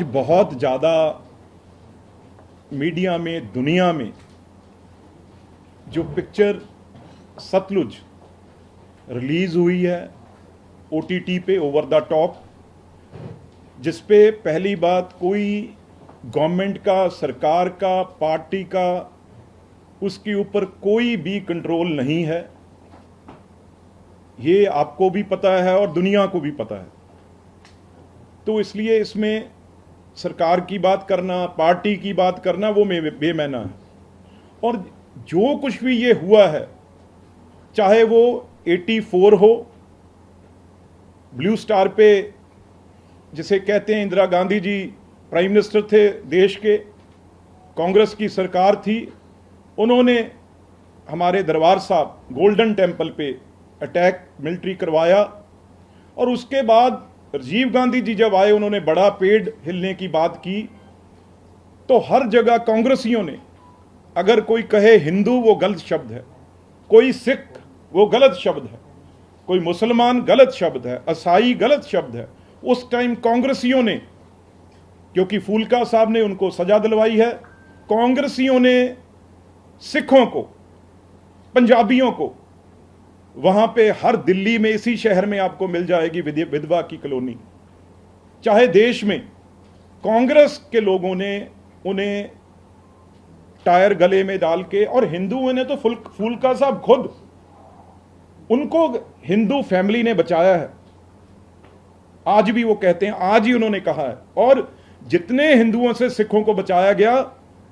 बहुत ज़्यादा मीडिया में, दुनिया में जो पिक्चर सतलुज रिलीज़ हुई है ओटीटी पे, ओवर द टॉप, जिस पे पहली बात कोई गवर्नमेंट का, सरकार का, पार्टी का उसके ऊपर कोई भी कंट्रोल नहीं है। ये आपको भी पता है और दुनिया को भी पता है। तो इसलिए इसमें सरकार की बात करना, पार्टी की बात करना वो बेमैना है। और जो कुछ भी ये हुआ है, चाहे वो 84 हो, ब्लू स्टार पे जिसे कहते हैं, इंदिरा गांधी जी प्राइम मिनिस्टर थे देश के, कांग्रेस की सरकार थी, उन्होंने हमारे दरबार साहब गोल्डन टेम्पल पे अटैक मिलिट्री करवाया। और उसके बाद राजीव गांधी जी जब आए, उन्होंने बड़ा पेड़ हिलने की बात की। तो हर जगह कांग्रेसियों ने, अगर कोई कहे हिंदू वो गलत शब्द है, कोई सिख वो गलत शब्द है, कोई मुसलमान गलत शब्द है, ईसाई गलत शब्द है। उस टाइम कांग्रेसियों ने, क्योंकि फूलका साहब ने उनको सजा दिलवाई है, कांग्रेसियों ने सिखों को, पंजाबियों को, वहां पे हर दिल्ली में, इसी शहर में आपको मिल जाएगी विधवा की कॉलोनी, चाहे देश में, कांग्रेस के लोगों ने उन्हें टायर गले में डाल के, और हिंदुओं ने तो फूलका साहब खुद, उनको हिंदू फैमिली ने बचाया है। आज भी वो कहते हैं, आज ही उन्होंने कहा है। और जितने हिंदुओं से सिखों को बचाया गया,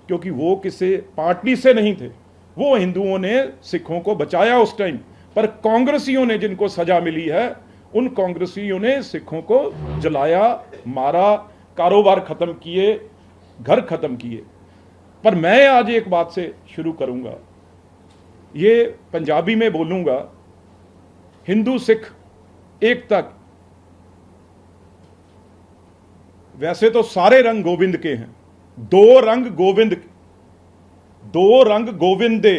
क्योंकि वो किसी पार्टी से नहीं थे, वो हिंदुओं ने सिखों को बचाया उस टाइम। पर कांग्रेसियों ने, जिनको सजा मिली है, उन कांग्रेसियों ने सिखों को जलाया, मारा, कारोबार खत्म किए, घर खत्म किए। पर मैं आज एक बात से शुरू करूंगा, ये पंजाबी में बोलूंगा, हिंदू सिख एकता। वैसे तो सारे रंग गोविंद के हैं, दो रंग गोविंद, दो रंग गोविंद दे,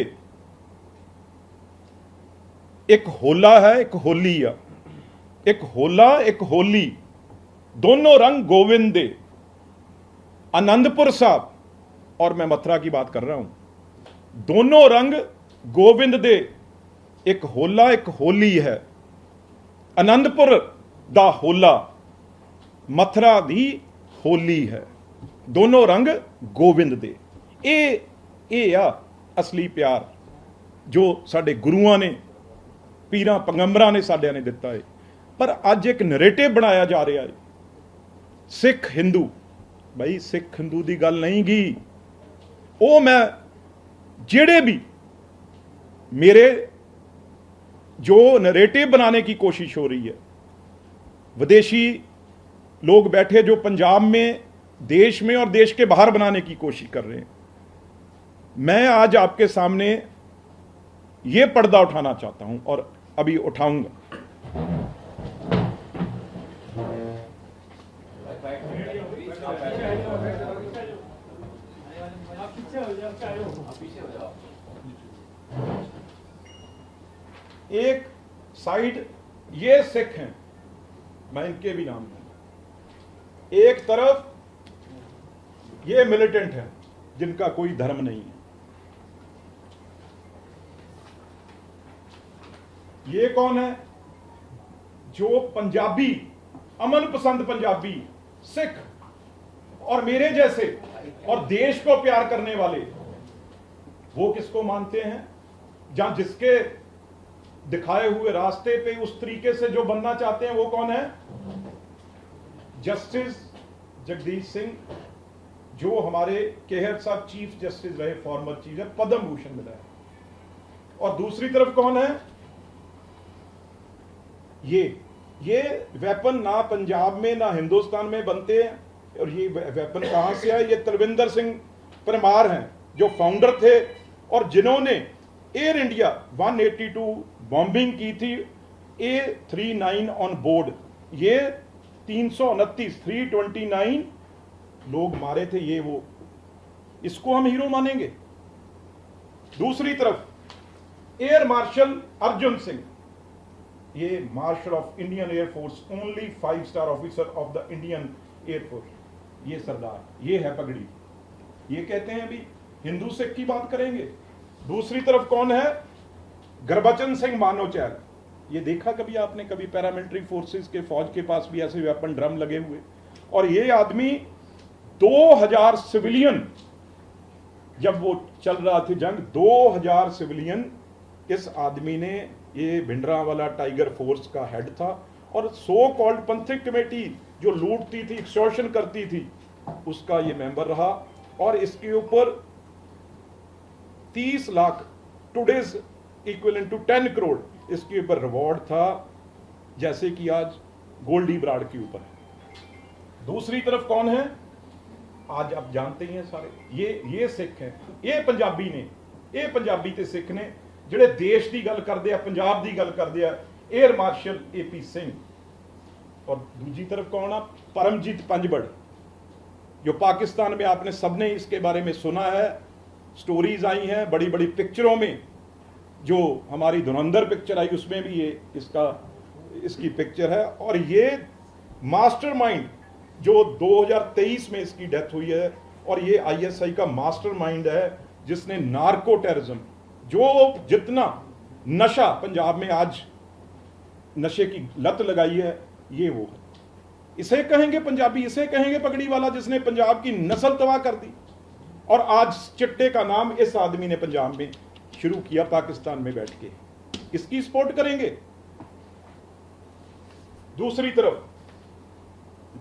एक होला है, एक होली है, एक होला, एक होली, दोनों रंग गोविंद दे। आनंदपुर साहब, और मैं मथुरा की बात कर रहा हूं, दोनों रंग गोविंद दे, एक होला, एक होली है। आनंदपुर दा होला, मथुरा दी होली है, दोनों रंग गोविंद दे। ਇਹ ਆ असली प्यार जो साडे गुरुआं ने, पीरां पैगंबरां ने साडिਆਂ ने दिता है। पर अज एक नरेटिव बनाया जा रहा है, सिख हिंदू। भाई सिख हिंदू की गल नहीं गी। वो मैं जेड़े भी मेरे जो नरेटिव बनाने की कोशिश हो रही है, विदेशी लोग बैठे जो पंजाब में, देश में और देश के बाहर बनाने की कोशिश कर रहे हैं, मैं आज आपके सामने ये पर्दा उठाना चाहता हूं और अभी उठाऊंगा। एक साइड ये सिख हैं, मैं इनके भी नाम दूंगा, एक तरफ ये मिलिटेंट है जिनका कोई धर्म नहीं है। ये कौन है? जो पंजाबी, अमन पसंद पंजाबी, सिख और मेरे जैसे और देश को प्यार करने वाले, वो किसको मानते हैं? जहां जिसके दिखाए हुए रास्ते पे उस तरीके से जो बनना चाहते हैं, वो कौन है? जस्टिस जगदीश सिंह, जो हमारे केहर साहब चीफ जस्टिस रहे, फॉर्मर चीफ, पद्म भूषण मिला है। और दूसरी तरफ कौन है? ये वेपन ना पंजाब में ना हिंदुस्तान में बनते हैं। और ये वेपन कहां से है? ये तरविंदर सिंह परमार हैं, जो फाउंडर थे और जिन्होंने एयर इंडिया 182 बॉम्बिंग की थी, A39 ऑन बोर्ड। ये 329 लोग मारे थे, ये वो, इसको हम हीरो मानेंगे। दूसरी तरफ एयर मार्शल अर्जुन सिंह, ये marshal of Indian air force, only 5 star officer of the Indian air force, ये सरदार, ये है पगड़ी, ये कहते हैं अभी हिंदू सिख की बात करेंगे। दूसरी तरफ कौन है? गुरबचन सिंह मानोचैल। ये देखा कभी आपने, कभी पैरामिलिट्री फोर्सेस के फौज के पास भी ऐसे वेपन ड्रम लगे हुए? और ये आदमी 2000 सिविलियन, जब वो चल रहा थी जंग, 2000 सिविलियन इस आदमी ने, ये भिंडरावाला टाइगर फोर्स का हेड था, और सो कॉल्ड पंथिक कमेटी जो लूटती थी, एक्सटॉर्शन करती थी, उसका ये मेंबर रहा। और इसके ऊपर 30 lakh, today's equivalent to 10 crore इसके ऊपर रिवॉर्ड था, जैसे कि आज गोल्डी ब्राड के ऊपर है। दूसरी तरफ कौन है? आज आप जानते ही हैं सारे, ये सिख हैं, ये पंजाबी ने, ये पंजाबी ते सिख ने ਜਿਹੜੇ देश की गल करते हैं, पंजाब की गल करते हैं, एयर मार्शल AP सिंह। और दूसरी तरफ कौन है? परमजीत पंजबड़, जो पाकिस्तान में, आपने सबने इसके बारे में सुना है, स्टोरीज आई हैं बड़ी बड़ी पिक्चरों में, जो हमारी धुरंधर पिक्चर आई उसमें भी ये इसकी पिक्चर है। और ये मास्टरमाइंड जो 2023 में इसकी डेथ हुई है, और ये ISI का मास्टरमाइंड है जिसने नार्को टेररिज्म, जो जितना नशा पंजाब में आज नशे की लत लगाई है, ये वो है। इसे कहेंगे पंजाबी, इसे कहेंगे पगड़ी वाला, जिसने पंजाब की नस्ल तबाह कर दी। और आज चिट्टे का नाम इस आदमी ने पंजाब में शुरू किया, पाकिस्तान में बैठ के। इसकी सपोर्ट करेंगे। दूसरी तरफ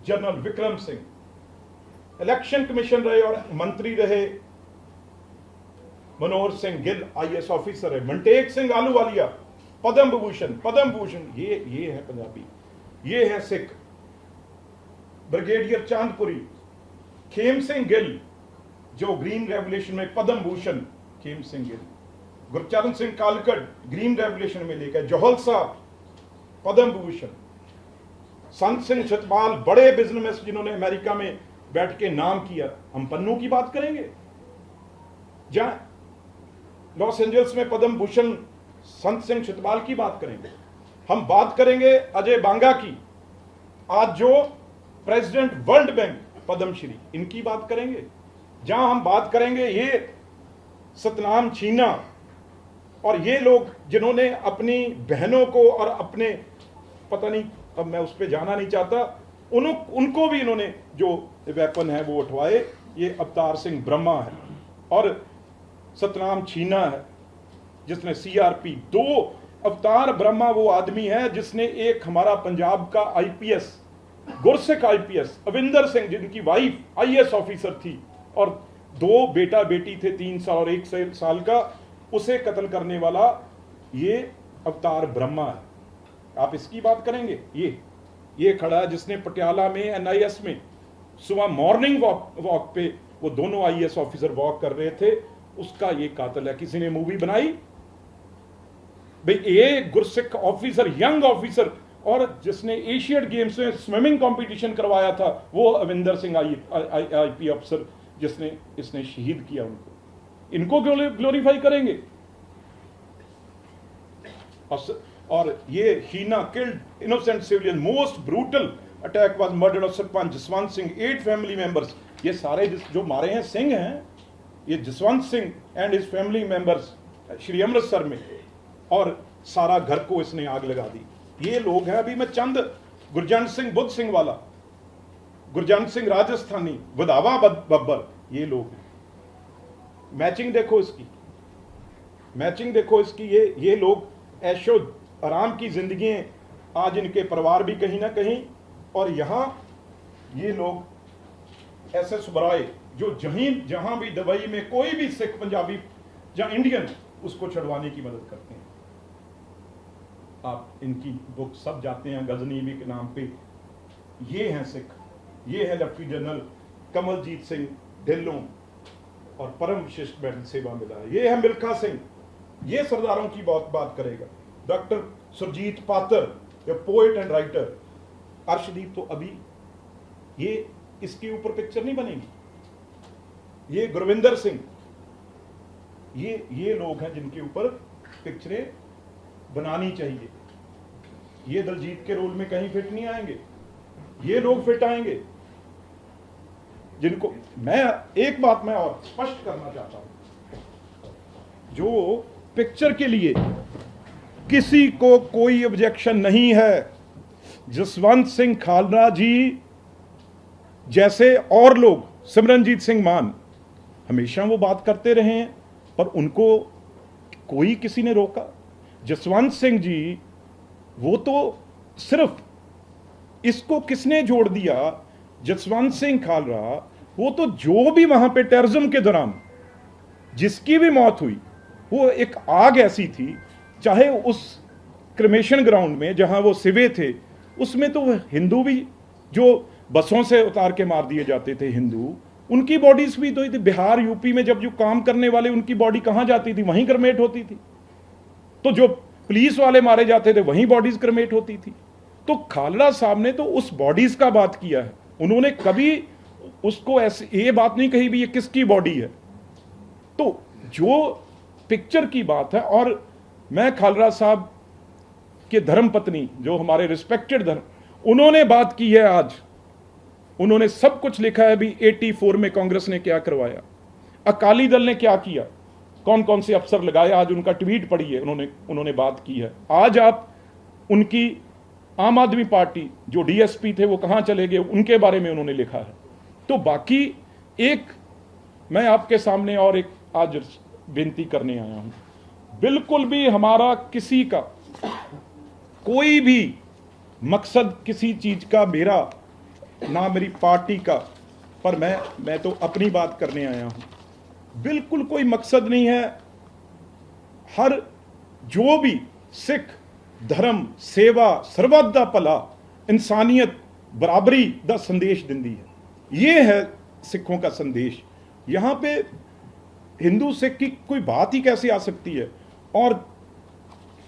general Vikram Singh, election commission रहे और मंत्री रहे। मनोहर सिंह गिल IAS ऑफिसर है। मनटेक सिंह आलूवालिया पद्म भूषण, ये है पंजाबी। ये है सिख। ब्रिगेडियर चांदपुरी, खेम सिंह गिल जो ग्रीन रेवोल्यूशन में पद्म भूषण, खेम सिंह गिल। गुरचरण सिंह कालकट ग्रीन रेवोल्यूशन में लेकर, जौहल साहब पद्म भूषण। संत सिंह छतवाल बड़े बिजनेस जिन्होंने अमेरिका में बैठ के नाम किया। हम पन्नू की बात करेंगे, जहां लॉस एंजल्स में पद्म भूषण संत सिंह छतवाल की बात करेंगे। हम बात करेंगे अजय बांगा की, आज जो प्रेसिडेंट वर्ल्ड बैंक पद्मश्री, इनकी बात करेंगे। जहां हम बात करेंगे ये सतनाम छीना, और ये लोग जिन्होंने अपनी बहनों को और अपने, पता नहीं, अब मैं उस पर जाना नहीं चाहता, उनको भी इन्होंने जो वेपन है वो उठवाए। ये अवतार सिंह ब्रह्मा है और सतनाम छीना है जिसने CRP। 2 अवतार ब्रह्मा वो आदमी है जिसने एक हमारा पंजाब का IPS, गुरसिख IPS अविंदर सिंह, जिनकी वाइफ IAS ऑफिसर थी, और 2 बेटा बेटी थे, 3 साल और 1 साल का, उसे कत्ल करने वाला ये अवतार ब्रह्मा है। आप इसकी बात करेंगे। ये खड़ा है जिसने पटियाला में NIS में सुबह मॉर्निंग वॉक पे वो दोनों IAS ऑफिसर वॉक कर रहे थे, उसका ये कातिल है। किसी ने मूवी बनाई भाई, ये गुरसिख ऑफिसर, यंग ऑफिसर, और जिसने एशियन गेम्स में स्विमिंग कंपटीशन करवाया था, वो अविंदर सिंह IP अफसर, जिसने इसने शहीद किया उनको। इनको ग्लोरीफाई करेंगे। और ये हीना killed innocent civilian, most brutal attack was murder of sarpanch Jaswant Singh, 8 family members. ये सारे जो मारे हैं सिंह हैं, ये Jaswant Singh and his family members Shri Amritsar में, और सारा घर को इसने आग लगा दी। ये लोग हैं। अभी मैं चंद, गुरजंट सिंह बुद्ध सिंह वाला, गुरजंट सिंह राजस्थानी, वधावा बब्बर, ये लोग हैं। मैचिंग देखो इसकी, मैचिंग देखो इसकी। ये लोग ऐशो आराम की जिंदगी, आज इनके परिवार भी कहीं ना कहीं, और यहां ये लोग SS बराए, जो जहां भी दुबई में कोई भी सिख पंजाबी या इंडियन, उसको छुड़वाने की मदद करते हैं। आप इनकी बुक सब जाते हैं, गजनीवी के नाम पे। ये हैं सिख। ये है लेफ्टिनेंट जनरल कमलजीत सिंह ढिल्लों, और परम विशिष्ट मेडल सेवा मिला है। ये है मिल्खा सिंह, ये सरदारों की बात करेगा। डॉक्टर सुरजीत पात्र, जो पोएट एंड राइटर। अर्शदीप तो अभी, ये इसके ऊपर पिक्चर नहीं बनेगी। ये गुरविंदर सिंह, ये लोग हैं जिनके ऊपर पिक्चरें बनानी चाहिए। ये दलजीत के रोल में कहीं फिट नहीं आएंगे, ये लोग फिट आएंगे। जिनको मैं एक बात मैं और स्पष्ट करना चाहता हूं, जो पिक्चर के लिए किसी को कोई ऑब्जेक्शन नहीं है, जसवंत सिंह खालरा जी जैसे और लोग, सिमरनजीत सिंह मान, हमेशा वो बात करते रहे हैं, पर उनको कोई किसी ने रोका? जसवंत सिंह जी वो तो सिर्फ, इसको किसने जोड़ दिया? जसवंत सिंह खालरा वो तो जो भी वहां पे टेररिज्म के दौरान जिसकी भी मौत हुई, वो एक आग ऐसी थी, चाहे उस क्रिमेशन ग्राउंड में जहां वो सिवे थे, उसमें तो हिंदू भी जो बसों से उतार के मार दिए जाते थे हिंदू, उनकी बॉडीज भी तो थी। बिहार यूपी में जब जो काम करने वाले, उनकी बॉडी कहां जाती थी? वहीं क्रिमेट होती थी। तो जो पुलिस वाले मारे जाते थे वहीं बॉडीज क्रिमेट होती थी। तो खालरा साहब ने तो उस बॉडीज का बात किया है, उन्होंने कभी उसको ऐसे ये बात नहीं कही भी ये किसकी बॉडी है। तो जो पिक्चर की बात है, और मैं खालरा साहब के धर्मपत्नी जो हमारे रिस्पेक्टेड धर्म, उन्होंने बात की है आज, उन्होंने सब कुछ लिखा है भी 84 में कांग्रेस ने क्या करवाया, अकाली दल ने क्या किया, कौन कौन से अफसर लगाए, आज उनका ट्वीट पढ़िए, उन्होंने बात की है। आज आप उनकी आम आदमी पार्टी जो डीएसपी थे वो कहां चले गए, उनके बारे में उन्होंने लिखा है। तो बाकी एक मैं आपके सामने और एक आज बेनती करने आया हूं, बिल्कुल भी हमारा किसी का कोई भी मकसद किसी चीज का, मेरा ना मेरी पार्टी का, पर मैं तो अपनी बात करने आया हूं, बिल्कुल कोई मकसद नहीं है। हर जो भी सिख धर्म सेवा सर्वत दा भला इंसानियत बराबरी दा संदेश दिंदी है, ये है सिखों का संदेश। यहां पे हिंदू सिख की कोई बात ही कैसे आ सकती है? और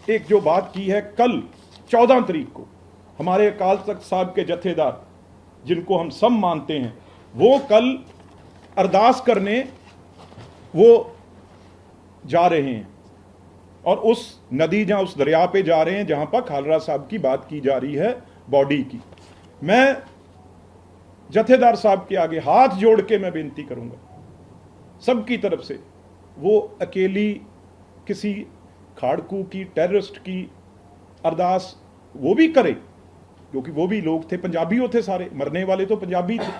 एक जो बात की है, कल 14 तारीख को हमारे अकाल तख्त साहब के जथेदार जिनको हम सब मानते हैं, वो कल अरदास करने वो जा रहे हैं, और उस नदी जहां उस दरिया पे जा रहे हैं जहां पर खालरा साहब की बात की जा रही है बॉडी की। मैं जथेदार साहब के आगे हाथ जोड़ के मैं बेनती करूंगा सबकी तरफ से, वो अकेली किसी खाड़कू की, टेररिस्ट की अरदास वो भी करे, क्योंकि वो भी लोग थे, पंजाबियों थे सारे, मरने वाले तो पंजाबी थे,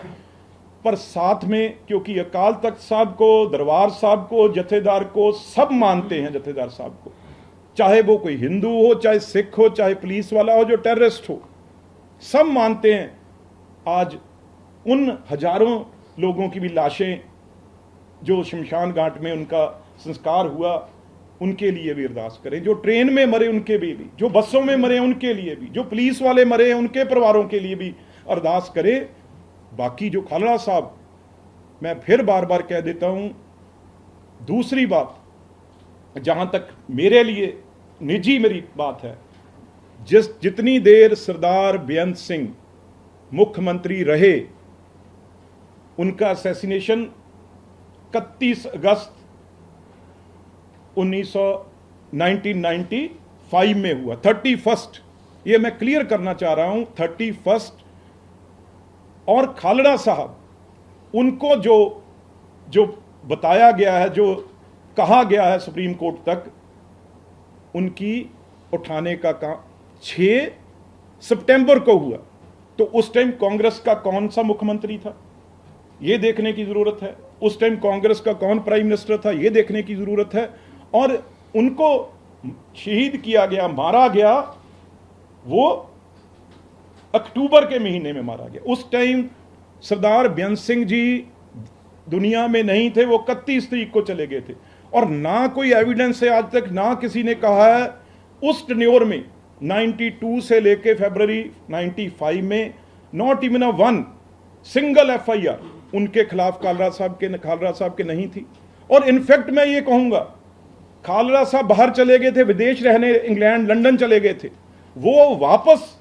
पर साथ में क्योंकि अकाल तख्त साहब को, दरबार साहब को, जथेदार को सब मानते हैं, जथेदार साहब को, चाहे वो कोई हिंदू हो, चाहे सिख हो, चाहे पुलिस वाला हो, जो टेररिस्ट हो, सब मानते हैं। आज उन हजारों लोगों की भी लाशें जो शमशान घाट में उनका संस्कार हुआ, उनके लिए भी अरदास करें, जो ट्रेन में मरे उनके भी, जो बसों में मरे उनके लिए भी, जो पुलिस वाले मरे हैं उनके परिवारों के लिए भी अरदास करें। बाकी जो खालरा साहब, मैं फिर बार बार कह देता हूं, दूसरी बात जहां तक मेरे लिए निजी मेरी बात है, जितनी देर सरदार बेअंत सिंह मुख्यमंत्री रहे, उनका असैसिनेशन 31 अगस्त 1995 में हुआ, 31, ये मैं क्लियर करना चाह रहा हूं, 31। और खालड़ा साहब, उनको जो बताया गया है, जो कहा गया है सुप्रीम कोर्ट तक, उनकी उठाने का काम 6 सितंबर को हुआ। तो उस टाइम कांग्रेस का कौन सा मुख्यमंत्री था, यह देखने की जरूरत है। उस टाइम कांग्रेस का कौन प्राइम मिनिस्टर था, यह देखने की जरूरत है। और उनको शहीद किया गया, मारा गया, वो अक्टूबर के महीने में मारा गया। उस टाइम सरदार बेअंत सिंह जी दुनिया में नहीं थे, वो 31 तारीख को चले गए थे। और ना कोई एविडेंस है आज तक, ना किसी ने कहा है उस टेन्योर में 92 से लेके फरवरी 95 में not even a one single FIR उनके खिलाफ खालरा साहब के नहीं थी। और इनफैक्ट मैं ये कहूंगा, खालरा साहब बाहर चले गए थे, विदेश रहने, इंग्लैंड लंदन चले गए थे। वो वापस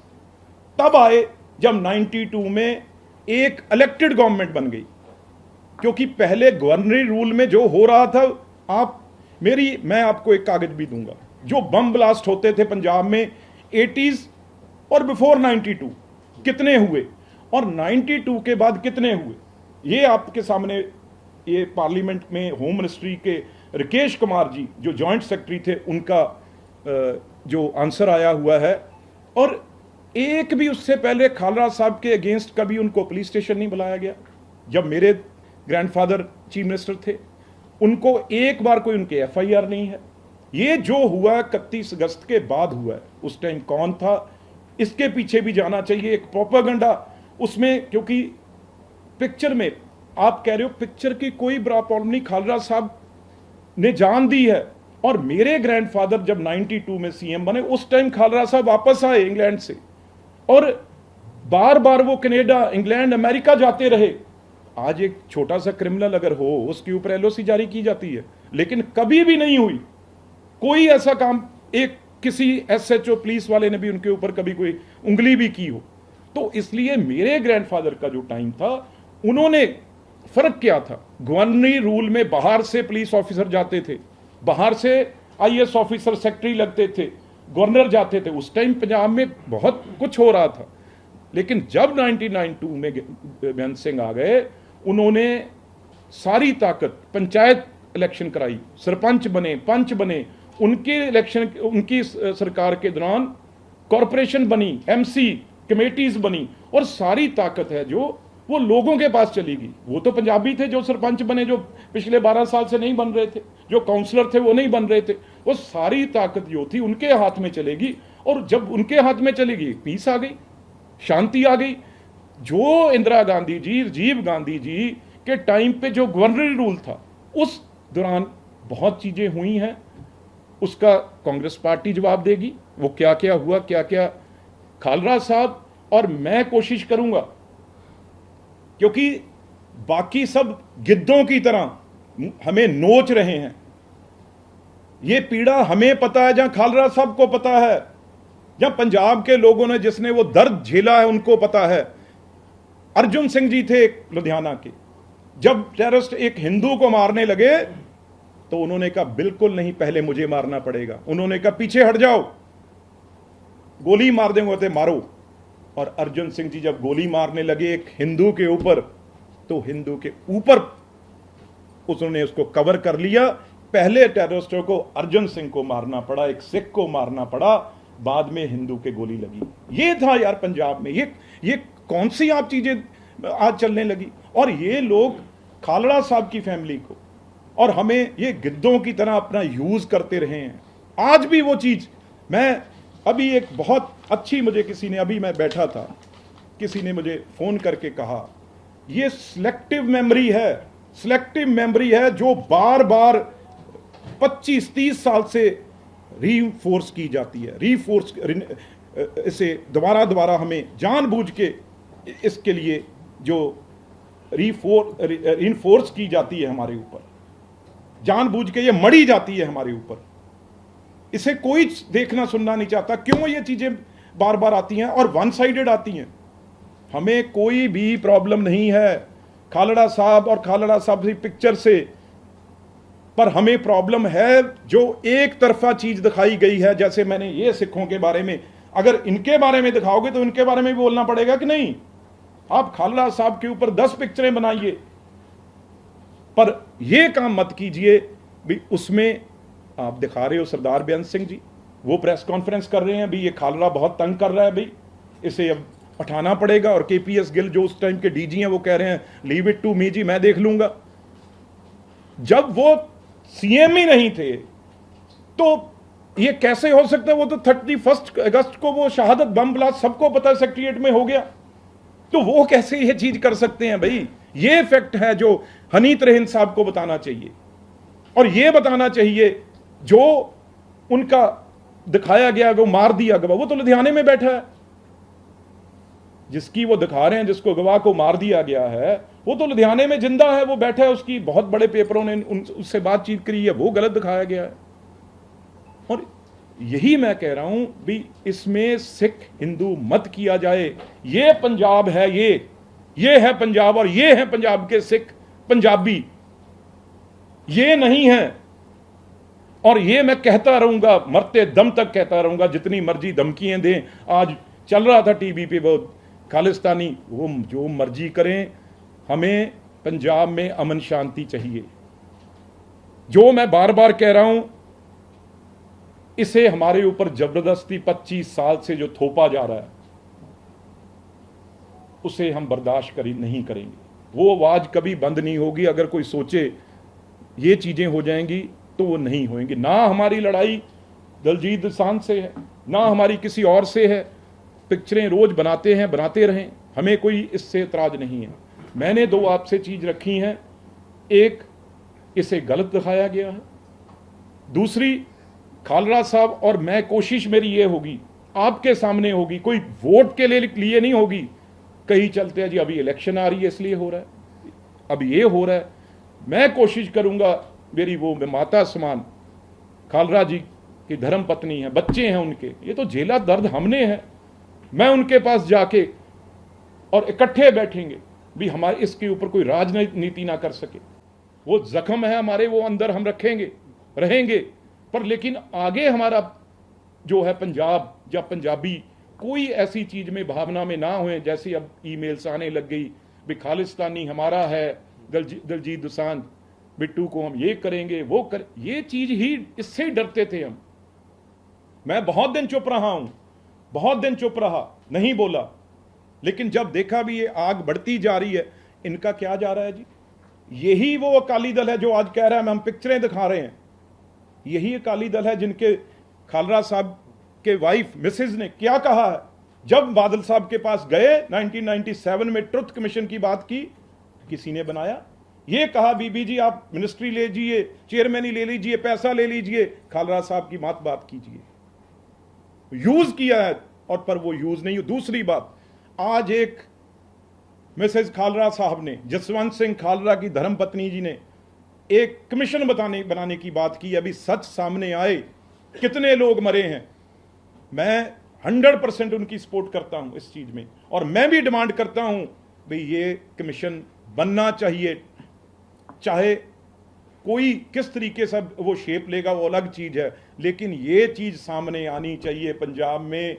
तब आए जब 92 में एक इलेक्टेड गवर्नमेंट बन गई, क्योंकि पहले गवर्नरी रूल में जो हो रहा था, मैं आपको एक कागज भी दूंगा, जो बम ब्लास्ट होते थे पंजाब में 80s और बिफोर 92 कितने हुए, और 92 के बाद कितने हुए, ये आपके सामने ये पार्लियामेंट में होम मिनिस्ट्री के राकेश कुमार जी जो जॉइंट सेक्रेटरी थे उनका जो आंसर आया हुआ है, और एक भी उससे पहले खालरा साहब के अगेंस्ट कभी उनको पुलिस स्टेशन नहीं बुलाया गया। जब मेरे ग्रैंडफादर चीफ मिनिस्टर थे उनको एक बार कोई उनके एफआईआर नहीं है। ये जो हुआ 31 अगस्त के बाद हुआ है, उस टाइम कौन था इसके पीछे भी जाना चाहिए। एक प्रोपेगेंडा उसमें, क्योंकि पिक्चर में आप कह रहे हो पिक्चर की कोई बड़ा प्रॉब्लम नहीं, खालरा साहब ने जान दी है। और मेरे ग्रैंडफादर जब 92 में सीएम बने उस टाइम खालरा साहब वापस आए इंग्लैंड से, और बार बार वो कनाडा, इंग्लैंड, अमेरिका जाते रहे। आज एक छोटा सा क्रिमिनल अगर हो उसके ऊपर एलओसी जारी की जाती है, लेकिन कभी भी नहीं हुई कोई ऐसा काम, एक किसी एसएचओ पुलिस वाले ने भी उनके ऊपर कभी कोई उंगली भी की हो। तो इसलिए मेरे ग्रैंडफादर का जो टाइम था, उन्होंने फर्क क्या था, गवर्नरी रूल में बाहर से पुलिस ऑफिसर जाते थे, बाहर से आईएएस ऑफिसर सेक्रेटरी लगते थे, गवर्नर जाते थे। उस टाइम पंजाब में बहुत कुछ हो रहा था। लेकिन जब 1992 में बेअंत सिंह आ गए, उन्होंने सारी ताकत, पंचायत इलेक्शन कराई, सरपंच बने, पंच बने, उनके इलेक्शन, उनकी सरकार के दौरान कॉरपोरेशन बनी, एमसी कमेटीज बनी, और सारी ताकत है जो वो लोगों के पास चली गई। वो तो पंजाबी थे जो सरपंच बने, जो पिछले 12 साल से नहीं बन रहे थे, जो काउंसलर थे वो नहीं बन रहे थे। वो सारी ताकत जो थी उनके हाथ में चलेगी, और जब उनके हाथ में चलेगी पीस आ गई, शांति आ गई। जो इंदिरा गांधी जी, राजीव गांधी जी के टाइम पे जो गवर्नरी रूल था, उस दौरान बहुत चीजें हुई हैं, उसका कांग्रेस पार्टी जवाब देगी। वो क्या क्या हुआ, क्या क्या खालरा साहब, और मैं कोशिश करूंगा, क्योंकि बाकी सब गिद्धों की तरह हमें नोच रहे हैं। ये पीड़ा हमें पता है, जहां खालरा साहब को पता है, जहां पंजाब के लोगों ने, जिसने वो दर्द झेला है, उनको पता है। अर्जुन सिंह जी थे लुधियाना के, जब टेररिस्ट एक हिंदू को मारने लगे तो उन्होंने कहा बिल्कुल नहीं, पहले मुझे मारना पड़ेगा। उन्होंने कहा पीछे हट जाओ, गोली मार देंगे तो मारो। और अर्जुन सिंह जी जब गोली मारने लगे एक हिंदू के ऊपर, तो हिंदू के ऊपर उसने उसको कवर कर लिया। पहले टेररिस्टों को अर्जुन सिंह को मारना पड़ा, एक सिख को मारना पड़ा, बाद में हिंदू के गोली लगी। ये था यार पंजाब में। ये कौन सी आप चीजें आज चलने लगी। और ये लोग खालड़ा साहब की फैमिली को और हमें ये गिद्धों की तरह अपना यूज करते रहे हैं। आज भी वो चीज, मैं अभी एक बहुत अच्छी, मुझे किसी ने, अभी मैं बैठा था, किसी ने मुझे फोन करके कहा ये सिलेक्टिव मेमोरी है, सिलेक्टिव मेमोरी है जो बार बार 25-30 साल से रीफोर्स की जाती है, रीफोर्स, इसे दोबारा दोबारा हमें जानबूझ के इसके लिए जो रीइंफोर्स की जाती है हमारे ऊपर, जानबूझ के ये मढ़ी जाती है हमारे ऊपर। इसे कोई देखना सुनना नहीं चाहता। क्यों ये चीजें बार बार आती हैं और वन साइडेड आती हैं। हमें कोई भी प्रॉब्लम नहीं है खालड़ा साहब और खालड़ा साहब की पिक्चर से, पर हमें प्रॉब्लम है जो एक तरफा चीज दिखाई गई है। जैसे मैंने ये सिखों के बारे में, अगर इनके बारे में दिखाओगे तो इनके बारे में भी बोलना पड़ेगा कि नहीं। आप खालड़ा साहब के ऊपर 10 पिक्चरें बनाइए, पर यह काम मत कीजिए भी उसमें आप दिखा रहे हो सरदार बेअंत सिंह जी, वो प्रेस कॉन्फ्रेंस कर रहे हैं भी ये खालड़ा बहुत तंग कर रहा है, भाई इसे अब हटाना पड़ेगा। और केपीएस गिल जो उस टाइम के डीजी हैं वो कह रहे हैं लीव इट टू मी जी, मैं देख लूंगा। जब वो सीएम ही नहीं थे तो ये कैसे हो सकता है। वो तो 31 अगस्त को वो शहादत बम ब्लास्ट सबको पता है सेक्रेटरीट में हो गया, तो वो कैसे ये चीज कर सकते हैं। भाई ये फैक्ट है जो हनीत रहीन साहब को बताना चाहिए, और ये बताना चाहिए जो उनका दिखाया गया, वो मार दिया गवाह, वो तो लुधियाने में बैठा है। जिसकी वो दिखा रहे हैं, जिसको गवाह को मार दिया गया है, वो तो लुधियाने में जिंदा है, वो बैठा है। उसकी बहुत बड़े पेपरों ने उससे बातचीत करी है, वो गलत दिखाया गया है। और यही मैं कह रहा हूं भी इसमें सिख हिंदू मत किया जाए। ये पंजाब है, ये है पंजाब, और ये है पंजाब के सिख पंजाबी, ये नहीं है। और ये मैं कहता रहूंगा, मरते दम तक कहता रहूंगा, जितनी मर्जी धमकियां दें। आज चल रहा था टीवी पे वो खालिस्तानी, वो जो मर्जी करें, हमें पंजाब में अमन शांति चाहिए। जो मैं बार बार कह रहा हूं, इसे हमारे ऊपर जबरदस्ती 25 साल से जो थोपा जा रहा है, उसे हम बर्दाश्त नहीं करेंगे। वो आवाज कभी बंद नहीं होगी। अगर कोई सोचे ये चीजें हो जाएंगी तो वो नहीं होंगी। ना हमारी लड़ाई दलजीत दोसांझ से है, ना हमारी किसी और से है। पिक्चरें रोज बनाते हैं, बनाते रहें, हमें कोई इससे एतराज नहीं है। मैंने दो आपसे चीज रखी हैं, एक इसे गलत दिखाया गया है, दूसरी खालरा साहब और मैं, कोशिश मेरी ये होगी आपके सामने होगी, कोई वोट के लिए नहीं होगी। कहीं चलते हैं जी अभी इलेक्शन आ रही है इसलिए हो रहा है, अब ये हो रहा है। मैं कोशिश करूंगा, मेरी वो माता समान खालरा जी की धर्म पत्नी है, बच्चे हैं उनके, ये तो झेला दर्द हमने है। मैं उनके पास जाके और इकट्ठे बैठेंगे भी, हमारे इसके ऊपर कोई राजनीति ना कर सके। वो जख्म है हमारे, वो अंदर हम रखेंगे, रहेंगे, पर लेकिन आगे हमारा जो है पंजाब या पंजाबी कोई ऐसी चीज में भावना में ना हुए जैसे अब ईमेल्स आने लग गई भी खालिस्तानी हमारा है, दलजीत दोसांझ बिट्टू को हम ये करेंगे वो कर, ये चीज ही, इससे डरते थे हम। मैं बहुत दिन चुप रहा हूं, बहुत दिन चुप रहा, नहीं बोला, लेकिन जब देखा भी ये आग बढ़ती जा रही है, इनका क्या जा रहा है जी? यही वो अकाली दल है जो आज कह रहा है हम पिक्चरें दिखा रहे हैं। यही अकाली दल है जिनके खालरा साहब के वाइफ मिसेज ने क्या कहा है जब बादल साहब के पास गए 1997 में, ट्रुथ कमीशन की बात की, किसी ने बनाया? ये कहा बीबी जी आप मिनिस्ट्री ले लीजिए, चेयरमैन ले लीजिए, पैसा ले लीजिए, खालरा साहब की मत बात कीजिए। यूज किया है और पर वो यूज नहीं। दूसरी बात, आज एक मिसेज खालरा साहब ने, जसवंत सिंह खालरा की धर्मपत्नी जी ने एक कमीशन बनाने की बात की। अभी सच सामने आए, कितने लोग मरे हैं। मैं 100% उनकी सपोर्ट करता हूं इस चीज में, और मैं भी डिमांड करता हूं भाई ये कमीशन बनना चाहिए। चाहे कोई किस तरीके से वो शेप लेगा वो अलग चीज है, लेकिन ये चीज सामने आनी चाहिए। पंजाब में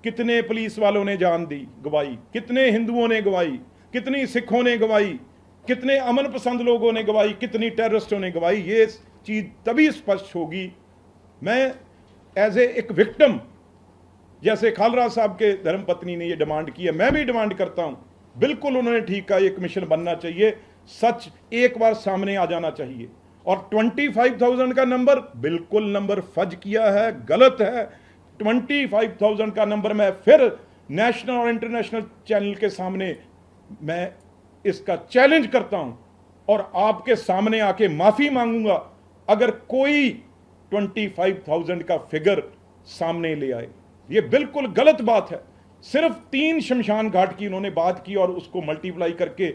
कितने पुलिस वालों ने जान दी, गवाई, कितने हिंदुओं ने गवाई, कितनी सिखों ने गवाई, कितने अमन पसंद लोगों ने गवाई, कितनी टेररिस्टों ने गवाई। ये चीज तभी स्पष्ट होगी। मैं एज एक विक्टिम, जैसे खालरा साहब के धर्मपत्नी ने ये डिमांड की है, मैं भी डिमांड करता हूं। बिल्कुल उन्होंने ठीक कहा, ये कमीशन बनना चाहिए, सच एक बार सामने आ जाना चाहिए। और 25,000 का नंबर, बिल्कुल नंबर फज किया है, गलत है। 25,000 का नंबर मैं फिर नेशनल और इंटरनेशनल चैनल के सामने मैं इसका चैलेंज करता हूं, और आपके सामने आके माफी मांगूंगा अगर कोई 25,000 का फिगर सामने ले आए। ये बिल्कुल गलत बात है। सिर्फ 3 शमशान घाट की उन्होंने बात की और उसको मल्टीप्लाई करके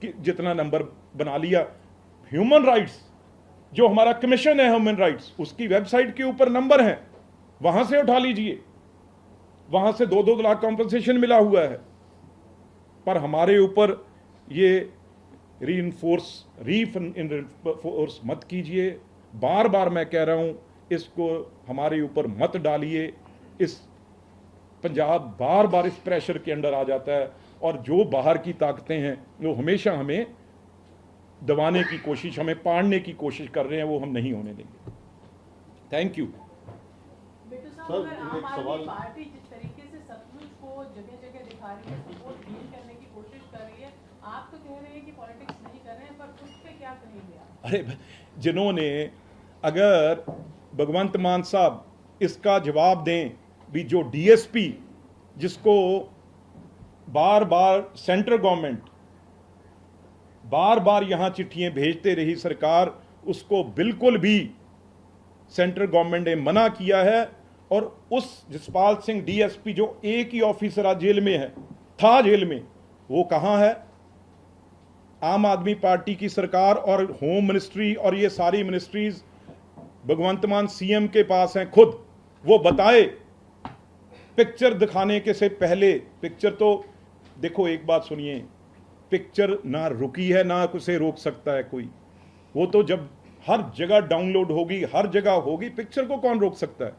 जितना नंबर बना लिया। ह्यूमन राइट्स, जो हमारा कमीशन है ह्यूमन राइट्स, उसकी वेबसाइट के ऊपर नंबर है, वहां से उठा लीजिए, वहां से 2-2 लाख कॉम्पनसेशन मिला हुआ है। पर हमारे ऊपर ये रीइंफोर्स मत कीजिए। बार बार मैं कह रहा हूं, इसको हमारे ऊपर मत डालिए। इस पंजाब बार बार इस प्रेशर के अंडर आ जाता है, और जो बाहर की ताकतें हैं वो हमेशा हमें दबाने की कोशिश, हमें पाड़ने की कोशिश कर रहे हैं, वो हम नहीं होने देंगे। Thank you. सर, एक सवाल, पार्टी जिस तरीके से सतलुज को जगह जगह दिखा रही है, सपोर्ट डील करने की कोशिश कर रही है, आप तो कह रहे हैं कि पॉलिटिक्स नहीं कर रहे हैं, पर उस पे क्या कहेंगे आप? अरे जिन्होंने, अगर भगवंत मान साहब इसका जवाब दें भी, जो डीएसपी जिसको बार बार सेंट्रल गवर्नमेंट बार बार यहां चिट्ठियां भेजते रही सरकार, उसको बिल्कुल भी सेंट्रल गवर्नमेंट ने मना किया है। और उस जसपाल सिंह डीएसपी जो एक ही ऑफिसर आज जेल में है, था जेल में, वो कहां है? आम आदमी पार्टी की सरकार और होम मिनिस्ट्री और ये सारी मिनिस्ट्रीज भगवंत मान सीएम के पास हैं खुद। वो बताए पिक्चर दिखाने के से पहले, पिक्चर तो देखो, एक बात सुनिए, पिक्चर ना रुकी है, ना उसे रोक सकता है कोई। वो तो जब हर जगह डाउनलोड होगी, हर जगह होगी, पिक्चर को कौन रोक सकता है?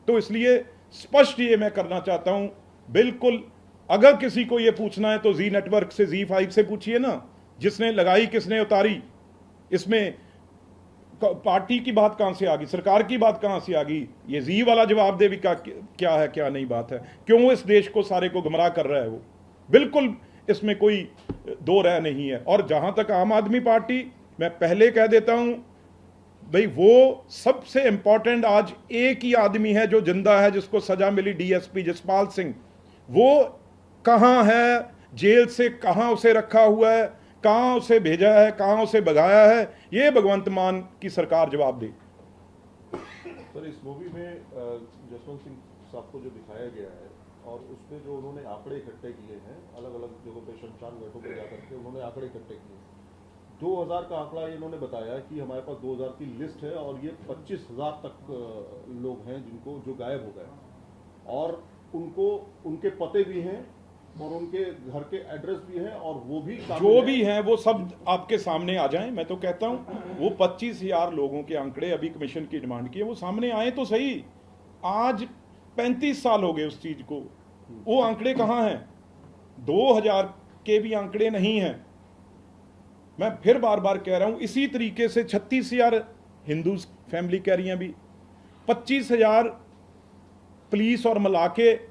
तो इसलिए स्पष्ट ये मैं करना चाहता हूं, बिल्कुल। अगर किसी को ये पूछना है तो जी नेटवर्क से, जी5 से पूछिए ना। जिसने लगाई, किसने उतारी, इसमें पार्टी की बात कहां से आ गई, सरकार की बात कहां से आ गई? ये जी वाला जवाब दे भी क्या है क्या नहीं बात है, क्यों इस देश को सारे को गुमराह कर रहा है वो? बिल्कुल इसमें कोई दो राय नहीं है। और जहां तक आम आदमी पार्टी, मैं पहले कह देता हूं भाई, वो सबसे इंपॉर्टेंट आज एक ही आदमी है जो जिंदा है, जिसको सजा मिली, डीएसपी जसपाल सिंह। वो कहां है, जेल से कहां उसे रखा हुआ है, कहां उसे भेजा है, कहां उसे भगाया है, ये भगवंत मान की सरकार जवाब दे। सर, इस मूवी में जसवंत सिंह साहब को जो दिखाया गया है और उसमें जो उन्होंने आंकड़े इकट्ठे किए हैं, अलग अलग जगहों पे शमशान घाटों पर जाकर के उन्होंने आंकड़े इकट्ठे किए। 2000 का आंकड़ा इन्होंने बताया कि हमारे पास 2000 की लिस्ट है और ये 25,000 तक लोग हैं जिनको जो गायब हो गए, और उनको उनके पते भी हैं और उनके घर के एड्रेस भी हैं, और वो भी जो भी हैं वो सब आपके सामने आ जाएं। मैं तो कहता हूं वो 25,000 लोगों के आंकड़े अभी कमीशन की डिमांड की है, वो सामने आए तो सही। आज 35 साल हो गए उस चीज को, वो आंकड़े कहां हैं? 2000 के भी आंकड़े नहीं हैं। मैं फिर बार बार कह रहा हूं, इसी तरीके से 36,000 हिंदू फैमिली कह रही हैं अभी, 25,000 पुलिस और मलाके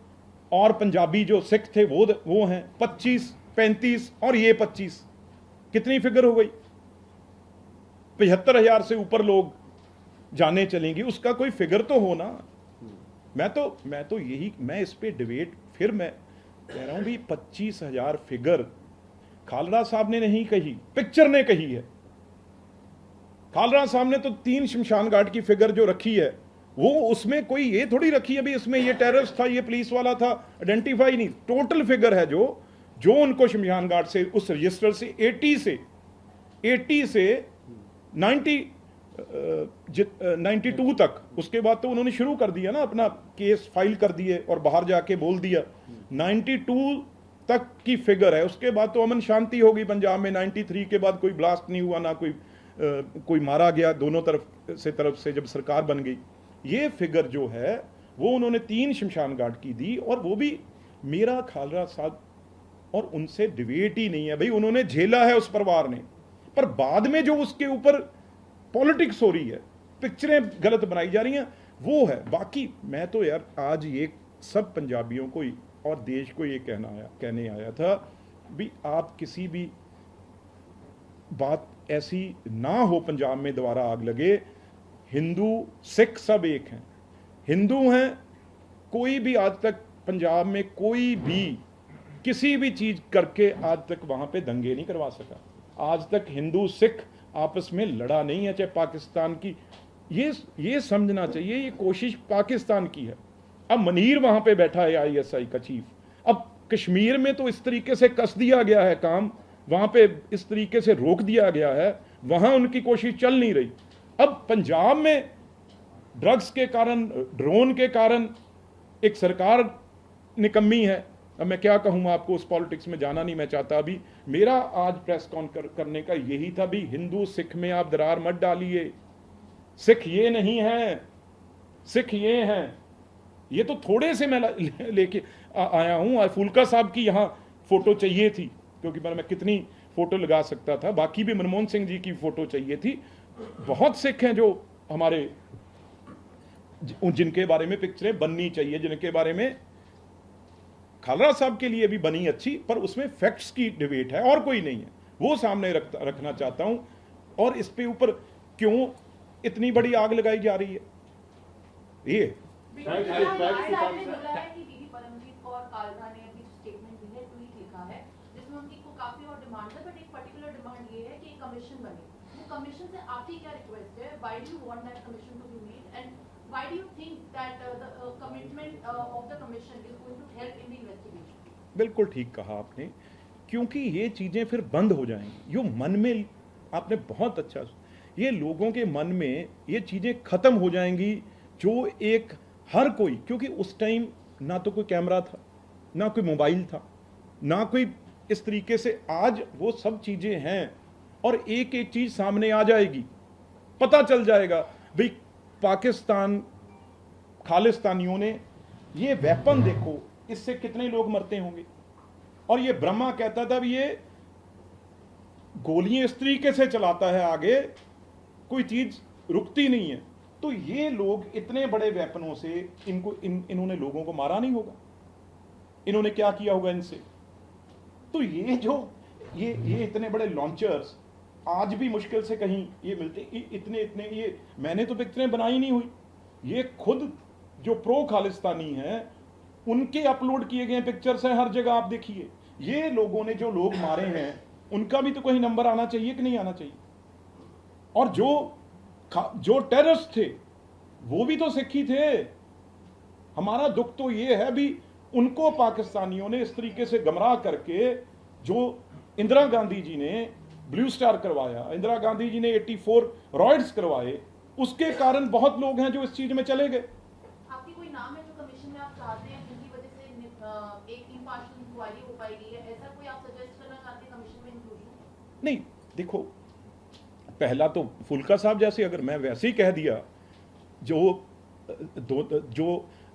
और पंजाबी जो सिख थे वो हैं 25, 35 और ये 25, कितनी फिगर हो गई? 75,000 से ऊपर लोग जाने चलेंगी, उसका कोई फिगर तो हो ना। मैं तो यही, मैं इस पे डिबेट, फिर मैं कह रहा हूं भी 25,000 फिगर खालरा साहब ने नहीं कही, पिक्चर ने कही है। खालरा साहब ने तो 3 शमशान घाट की फिगर जो रखी है, वो उसमें कोई ये थोड़ी रखी है भी इसमें ये टेररिस्ट था, ये पुलिस वाला था, आइडेंटिफाई नहीं। टोटल फिगर है जो उनको शमशान घाट से, उस रजिस्टर से 80 से 92 तक, उसके बाद तो उन्होंने शुरू कर दिया ना, अपना केस फाइल कर दिए और बाहर जाके बोल दिया। 92 तक की फिगर है, उसके बाद तो अमन शांति हो गई पंजाब में। 93 के बाद कोई ब्लास्ट नहीं हुआ, ना कोई मारा गया दोनों तरफ से जब सरकार बन गई। ये फिगर जो है वो उन्होंने 3 शमशान घाट की दी, और वो भी मेरा खालरा साहब, और उनसे डिबेट ही नहीं है भाई, उन्होंने झेला है उस परिवार ने। पर बाद में जो उसके ऊपर पॉलिटिक्स हो रही है, पिक्चरें गलत बनाई जा रही हैं, वो है। बाकी मैं तो यार आज ये सब पंजाबियों को और देश को ये कहने आया था भी, आप किसी भी बात ऐसी ना हो पंजाब में दोबारा आग लगे। हिंदू सिख सब एक हैं, हिंदू हैं। कोई भी आज तक पंजाब में कोई भी किसी भी चीज करके आज तक वहां पे दंगे नहीं करवा सका। आज तक हिंदू सिख आपस में लड़ा नहीं है, चाहे पाकिस्तान की, ये समझना चाहिए, ये कोशिश पाकिस्तान की है। अब मनीर वहां पे बैठा है ISI का चीफ। अब कश्मीर में तो इस तरीके से कस दिया गया है काम, वहां पे इस तरीके से रोक दिया गया है, वहां उनकी कोशिश चल नहीं रही। अब पंजाब में ड्रग्स के कारण, ड्रोन के कारण एक सरकार निकम्मी है। अब मैं क्या कहूँ आपको, उस पॉलिटिक्स में जाना नहीं मैं चाहता। अभी मेरा आज प्रेस कॉन्फ्रेंस करने का यही था भी, हिंदू सिख में आप दरार मत डालिए। सिख ये नहीं है, सिख ये हैं। ये तो थोड़े से मैं लेके आया हूं। फुल्का साहब की यहां फोटो चाहिए थी, क्योंकि मैं कितनी फोटो लगा सकता था। बाकी भी मनमोहन सिंह जी की फोटो चाहिए थी। बहुत सिख हैं जो हमारे, जिनके बारे में पिक्चरें बननी चाहिए, जिनके बारे में खालरा साहब के लिए भी बनी अच्छी, पर उसमें फैक्ट्स की डिबेट है और कोई नहीं है, वो सामने रखना चाहता हूं। और इस पे ऊपर क्यों इतनी बड़ी आग लगाई जा रही है? ये कमीशन से आपकी क्या रिक्वेस्ट है? Why do you want that commission to be made, and why do you think that the commitment of the commission is going to help in the investigation? बिल्कुल ठीक कहा आपने, क्योंकि ये चीजें फिर बंद हो जाएंगी। यो मन में, आपने बहुत अच्छा, ये लोगों के मन में ये चीजें खत्म हो जाएंगी, जो एक हर कोई, क्योंकि उस टाइम ना तो कोई कैमरा था, ना कोई मोबाइल था, ना कोई इस तरीके से। आज वो सब चीजें हैं और एक एक चीज सामने आ जाएगी, पता चल जाएगा भाई पाकिस्तान खालिस्तानियों ने ये वेपन देखो, इससे कितने लोग मरते होंगे। और ये ब्रह्मा कहता था भी ये गोलियां इस तरीके से चलाता है आगे, कोई चीज रुकती नहीं है। तो ये लोग इतने बड़े वेपनों से इन्होंने लोगों को मारा नहीं होगा, इन्होंने क्या किया होगा इनसे? तो ये जो ये इतने बड़े लॉन्चर्स आज भी मुश्किल से कहीं ये मिलते, इतने ये मैंने तो पिक्चरें बनाई नहीं हुई, ये खुद जो प्रो खालिस्तानी हैं उनके अपलोड किए गए पिक्चर्स हैं हर जगह, आप देखिए। ये लोगों ने जो लोग मारे हैं उनका भी तो कहीं नंबर आना चाहिए कि नहीं आना चाहिए? और जो टेररिस्ट थे वो भी तो सिख ही थे। हमारा दुख तो ये है भी उनको पाकिस्तानियों ने इस तरीके से गमराह करके, जो इंदिरा गांधी जी ने ब्लू स्टार करवाया, इंदिरा गांधी जी ने 84 रॉयट्स करवाए, उसके कारण बहुत लोग हैं जो इस चीज में चले गए। आपकी कोई नाम है जो कमीशन में आप चाहते हैं जिनकी वजह से एक इम्पार्शियल इंक्वायरी हो पाएगी, या ऐसा कोई आप सजेस्ट करना चाहते हैं कमीशन में इंक्लूजन? नहीं, देखो, पहला तो फुल्का साहब जैसे अगर मैं वैसे ही कह दिया, जो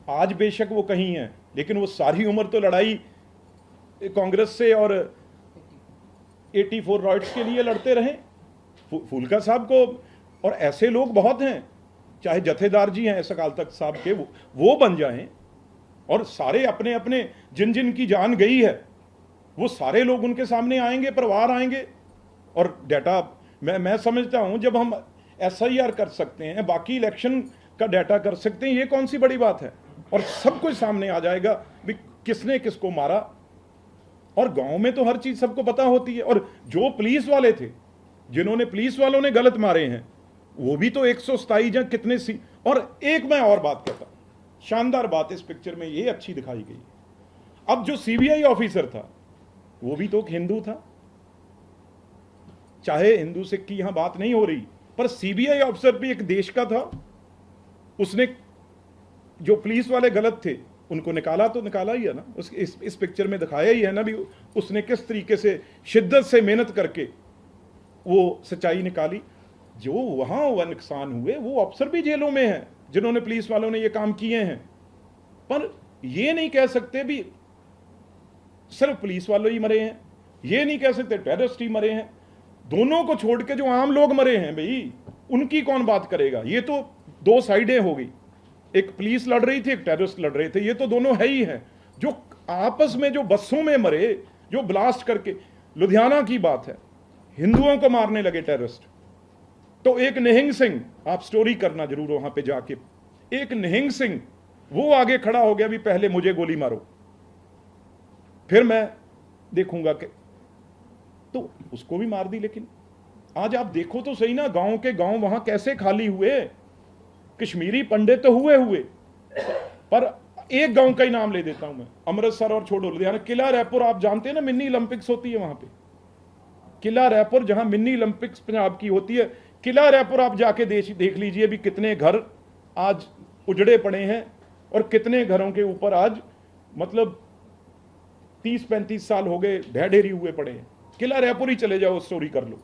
आज बेशक वो कहीं हैं लेकिन वो सारी उम्र तो लड़ाई कांग्रेस से और 84 रॉयट्स के लिए लड़ते रहे। फुल्का साहब को, और ऐसे लोग बहुत हैं, चाहे जथेदार जी हैं सकाल तख्त साहब के, वो बन जाएं और सारे अपने अपने जिन की जान गई है वो सारे लोग उनके सामने आएंगे, परिवार आएंगे। और डाटा मैं समझता हूं जब हम SIR कर सकते हैं, बाकी इलेक्शन का डाटा कर सकते हैं, ये कौन सी बड़ी बात है? और सब कुछ सामने आ जाएगा भी किसने किसको मारा। और गांव में तो हर चीज सबको पता होती है। और जो पुलिस वाले थे, जिन्होंने पुलिस वालों ने गलत मारे हैं, वो भी तो 127 या कितने सी। और एक मैं और बात कहता हूं, शानदार बात इस पिक्चर में ये अच्छी दिखाई गई। अब जो CBI ऑफिसर था वो भी तो एक हिंदू था, चाहे हिंदू सिख की यहां बात नहीं हो रही, पर CBI ऑफिसर भी एक देश का था। उसने जो पुलिस वाले गलत थे उनको निकाला, तो निकाला ही है ना, इस पिक्चर में दिखाया ही है ना भी उसने किस तरीके से शिद्दत से मेहनत करके वो सच्चाई निकाली। जो वहां हुआ नुकसान हुए वो अफसर भी जेलों में हैं जिन्होंने, पुलिस वालों ने ये काम किए हैं। पर ये नहीं कह सकते भी सिर्फ पुलिस वाले ही मरे हैं, ये नहीं कह सकते टेररिस्ट ही मरे हैं। दोनों को छोड़ के जो आम लोग मरे हैं भाई, उनकी कौन बात करेगा? ये तो दो साइडें हो गई, एक पुलिस लड़ रही थी, एक टेररिस्ट लड़ रहे थे, ये तो दोनों है ही है। जो आपस में जो बसों में मरे, जो ब्लास्ट करके, लुधियाना की बात है, हिंदुओं को मारने लगे टेररिस्ट, तो एक निहंग सिंह, आप स्टोरी करना जरूर वहां पे जाके, एक निहंग सिंह वो आगे खड़ा हो गया भी पहले मुझे गोली मारो फिर मैं देखूंगा कि, तो उसको भी मार दी। लेकिन आज आप देखो तो सही ना, गांव के गांव वहां कैसे खाली हुए। कश्मीरी पंडित तो हुए, पर एक गांव का ही नाम ले देता हूं मैं, अमृतसर और छोड़ो लुधियाना, किला रायपुर। आप जानते हैं ना, मिनी ओलंपिक्स होती है वहां पे, किला रायपुर, जहां मिनी ओलंपिक्स पंजाब की होती है, किला रायपुर आप जाके देख लीजिए भी कितने घर आज उजड़े पड़े हैं और कितने घरों के ऊपर आज मतलब 30-35 साल हो गए ढह ढेरी हुए पड़े हैं। किला रायपुर ही चले जाओ, स्टोरी कर लो।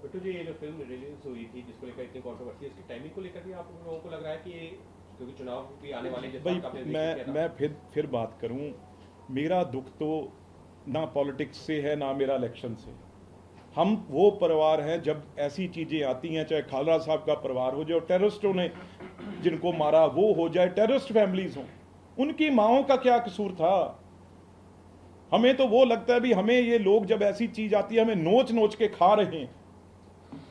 बिट्टू जी, ये जो फिल्म रिलीज हुई थी जिसको लेकर इतनी कंट्रोवर्सी, इसकी टाइमिंग को लेकर भी आप लोगों को लग रहा है कि ये, क्योंकि चुनाव भी आने वाले हैं, भाई मैं फिर बात करूं, मेरा दुख तो ना पॉलिटिक्स से है ना मेरा इलेक्शन से। हम वो परिवार हैं, जब ऐसी चीजें आती हैं, चाहे खालरा साहब का परिवार हो जाए, टेररिस्टों ने जिनको मारा वो हो जाए, टेररिस्ट फैमिलीज हों, उनकी माओं का क्या कसूर था? हमें तो वो लगता है भी हमें ये लोग जब ऐसी चीज आती है, हमें नोच नोच के खा रहे हैं,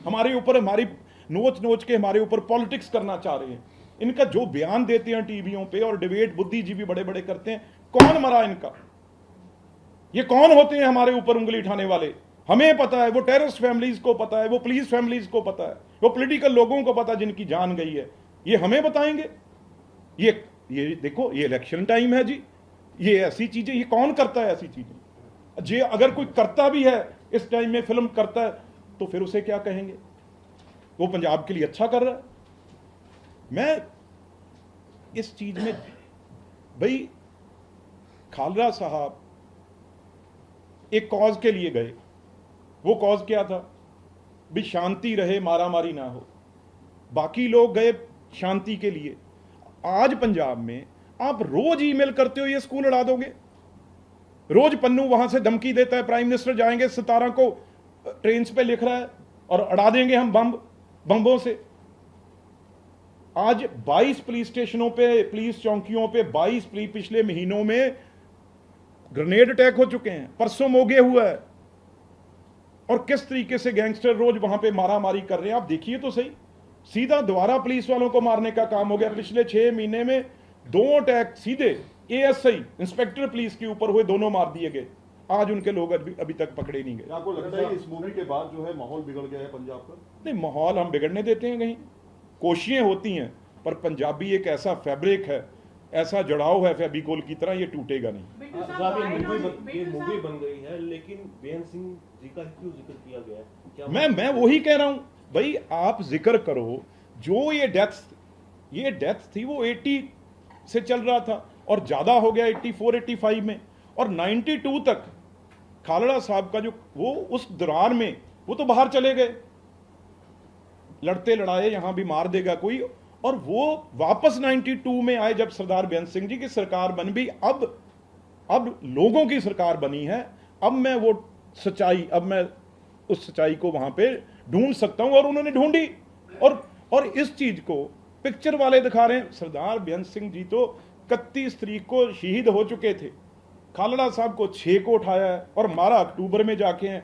हमारे ऊपर हमारी नोच के हमारे ऊपर पॉलिटिक्स करना चाह रहे हैं। इनका जो बयान देते हैं टीवियों पे और डिबेट बुद्धिजीवी बड़े बड़े करते हैं, कौन मरा इनका? ये कौन होते हैं हमारे ऊपर उंगली उठाने वाले? हमें पता है, वो टेररिस्ट फैमिलीज को पता है, वो पुलिस फैमिलीज को पता है, वो पॉलिटिकल लोगों को पता है जिनकी जान गई है। ये हमें बताएंगे? ये देखो, ये इलेक्शन टाइम है जी, ये ऐसी चीजें, ये कौन करता है ऐसी चीजें? जे अगर कोई करता भी है इस टाइम में, फिल्म करता है, तो फिर उसे क्या कहेंगे? वो पंजाब के लिए अच्छा कर रहा है। मैं इस चीज में, भाई खालरा साहब एक कॉज के लिए गए, वो कॉज क्या था? भी शांति रहे, मारामारी ना हो। बाकी लोग गए शांति के लिए। आज पंजाब में आप रोज ईमेल करते हो ये स्कूल उड़ा दोगे, रोज पन्नू वहां से धमकी देता है, प्राइम मिनिस्टर जाएंगे 17 को ट्रेन पे लिख रहा है और अड़ा देंगे हम बम्बों से। आज 22 पुलिस स्टेशनों पे, पुलिस चौकियों पे 22 पिछले महीनों में ग्रेनेड अटैक हो चुके हैं, परसों मोगे हुआ है। और किस तरीके से गैंगस्टर रोज वहां पे मारा मारी कर रहे हैं, आप देखिए तो सही। सीधा दोबारा पुलिस वालों को मारने का काम हो गया। पिछले 6 महीने में 2 अटैक सीधे एएसआई इंस्पेक्टर पुलिस के ऊपर हुए, दोनों मार दिए गए। आज उनके लोग अभी तक पकड़े नहीं गए। आपको लगता है कि इस मूवी के बाद जो है माहौल बिगड़ गया है पंजाब का? नहीं, माहौल हम बिगड़ने देते हैं कहीं? कोशिशें होती हैं, पर पंजाबी एक ऐसा फैब्रिक है, ऐसा जड़ाव है फेविकोल की तरह, ये टूटेगा नहीं। बिट्टू साहब साहब, ये बिट्टू मूवी साहब, बन गई है, लेकिन बेअंत सिंह जी का क्यों जिक्र किया गया है? क्या मैं वही कह रहा हूं भाई, आप जिक्र करो। जो ये डेथ थी वो 80 से चल रहा था और ज्यादा हो गया 84-85 में, और 92 तक खालड़ा साहब का जो वो उस दौरान में वो तो बाहर चले गए, लड़ते लड़ाए यहां भी मार देगा कोई, और वो वापस 92 में आए जब सरदार बेअंत सिंह जी की सरकार बन भी। अब लोगों की सरकार बनी है, अब मैं वो सच्चाई, अब मैं उस सच्चाई को वहां पे ढूंढ सकता हूं, और उन्होंने ढूंढी। और इस चीज को पिक्चर वाले दिखा रहे हैं। सरदार बेअंत सिंह जी तो 31 तारीख को शहीद हो चुके थे, खालड़ा साहब को 6 को उठाया है और मारा अक्टूबर में जाके हैं।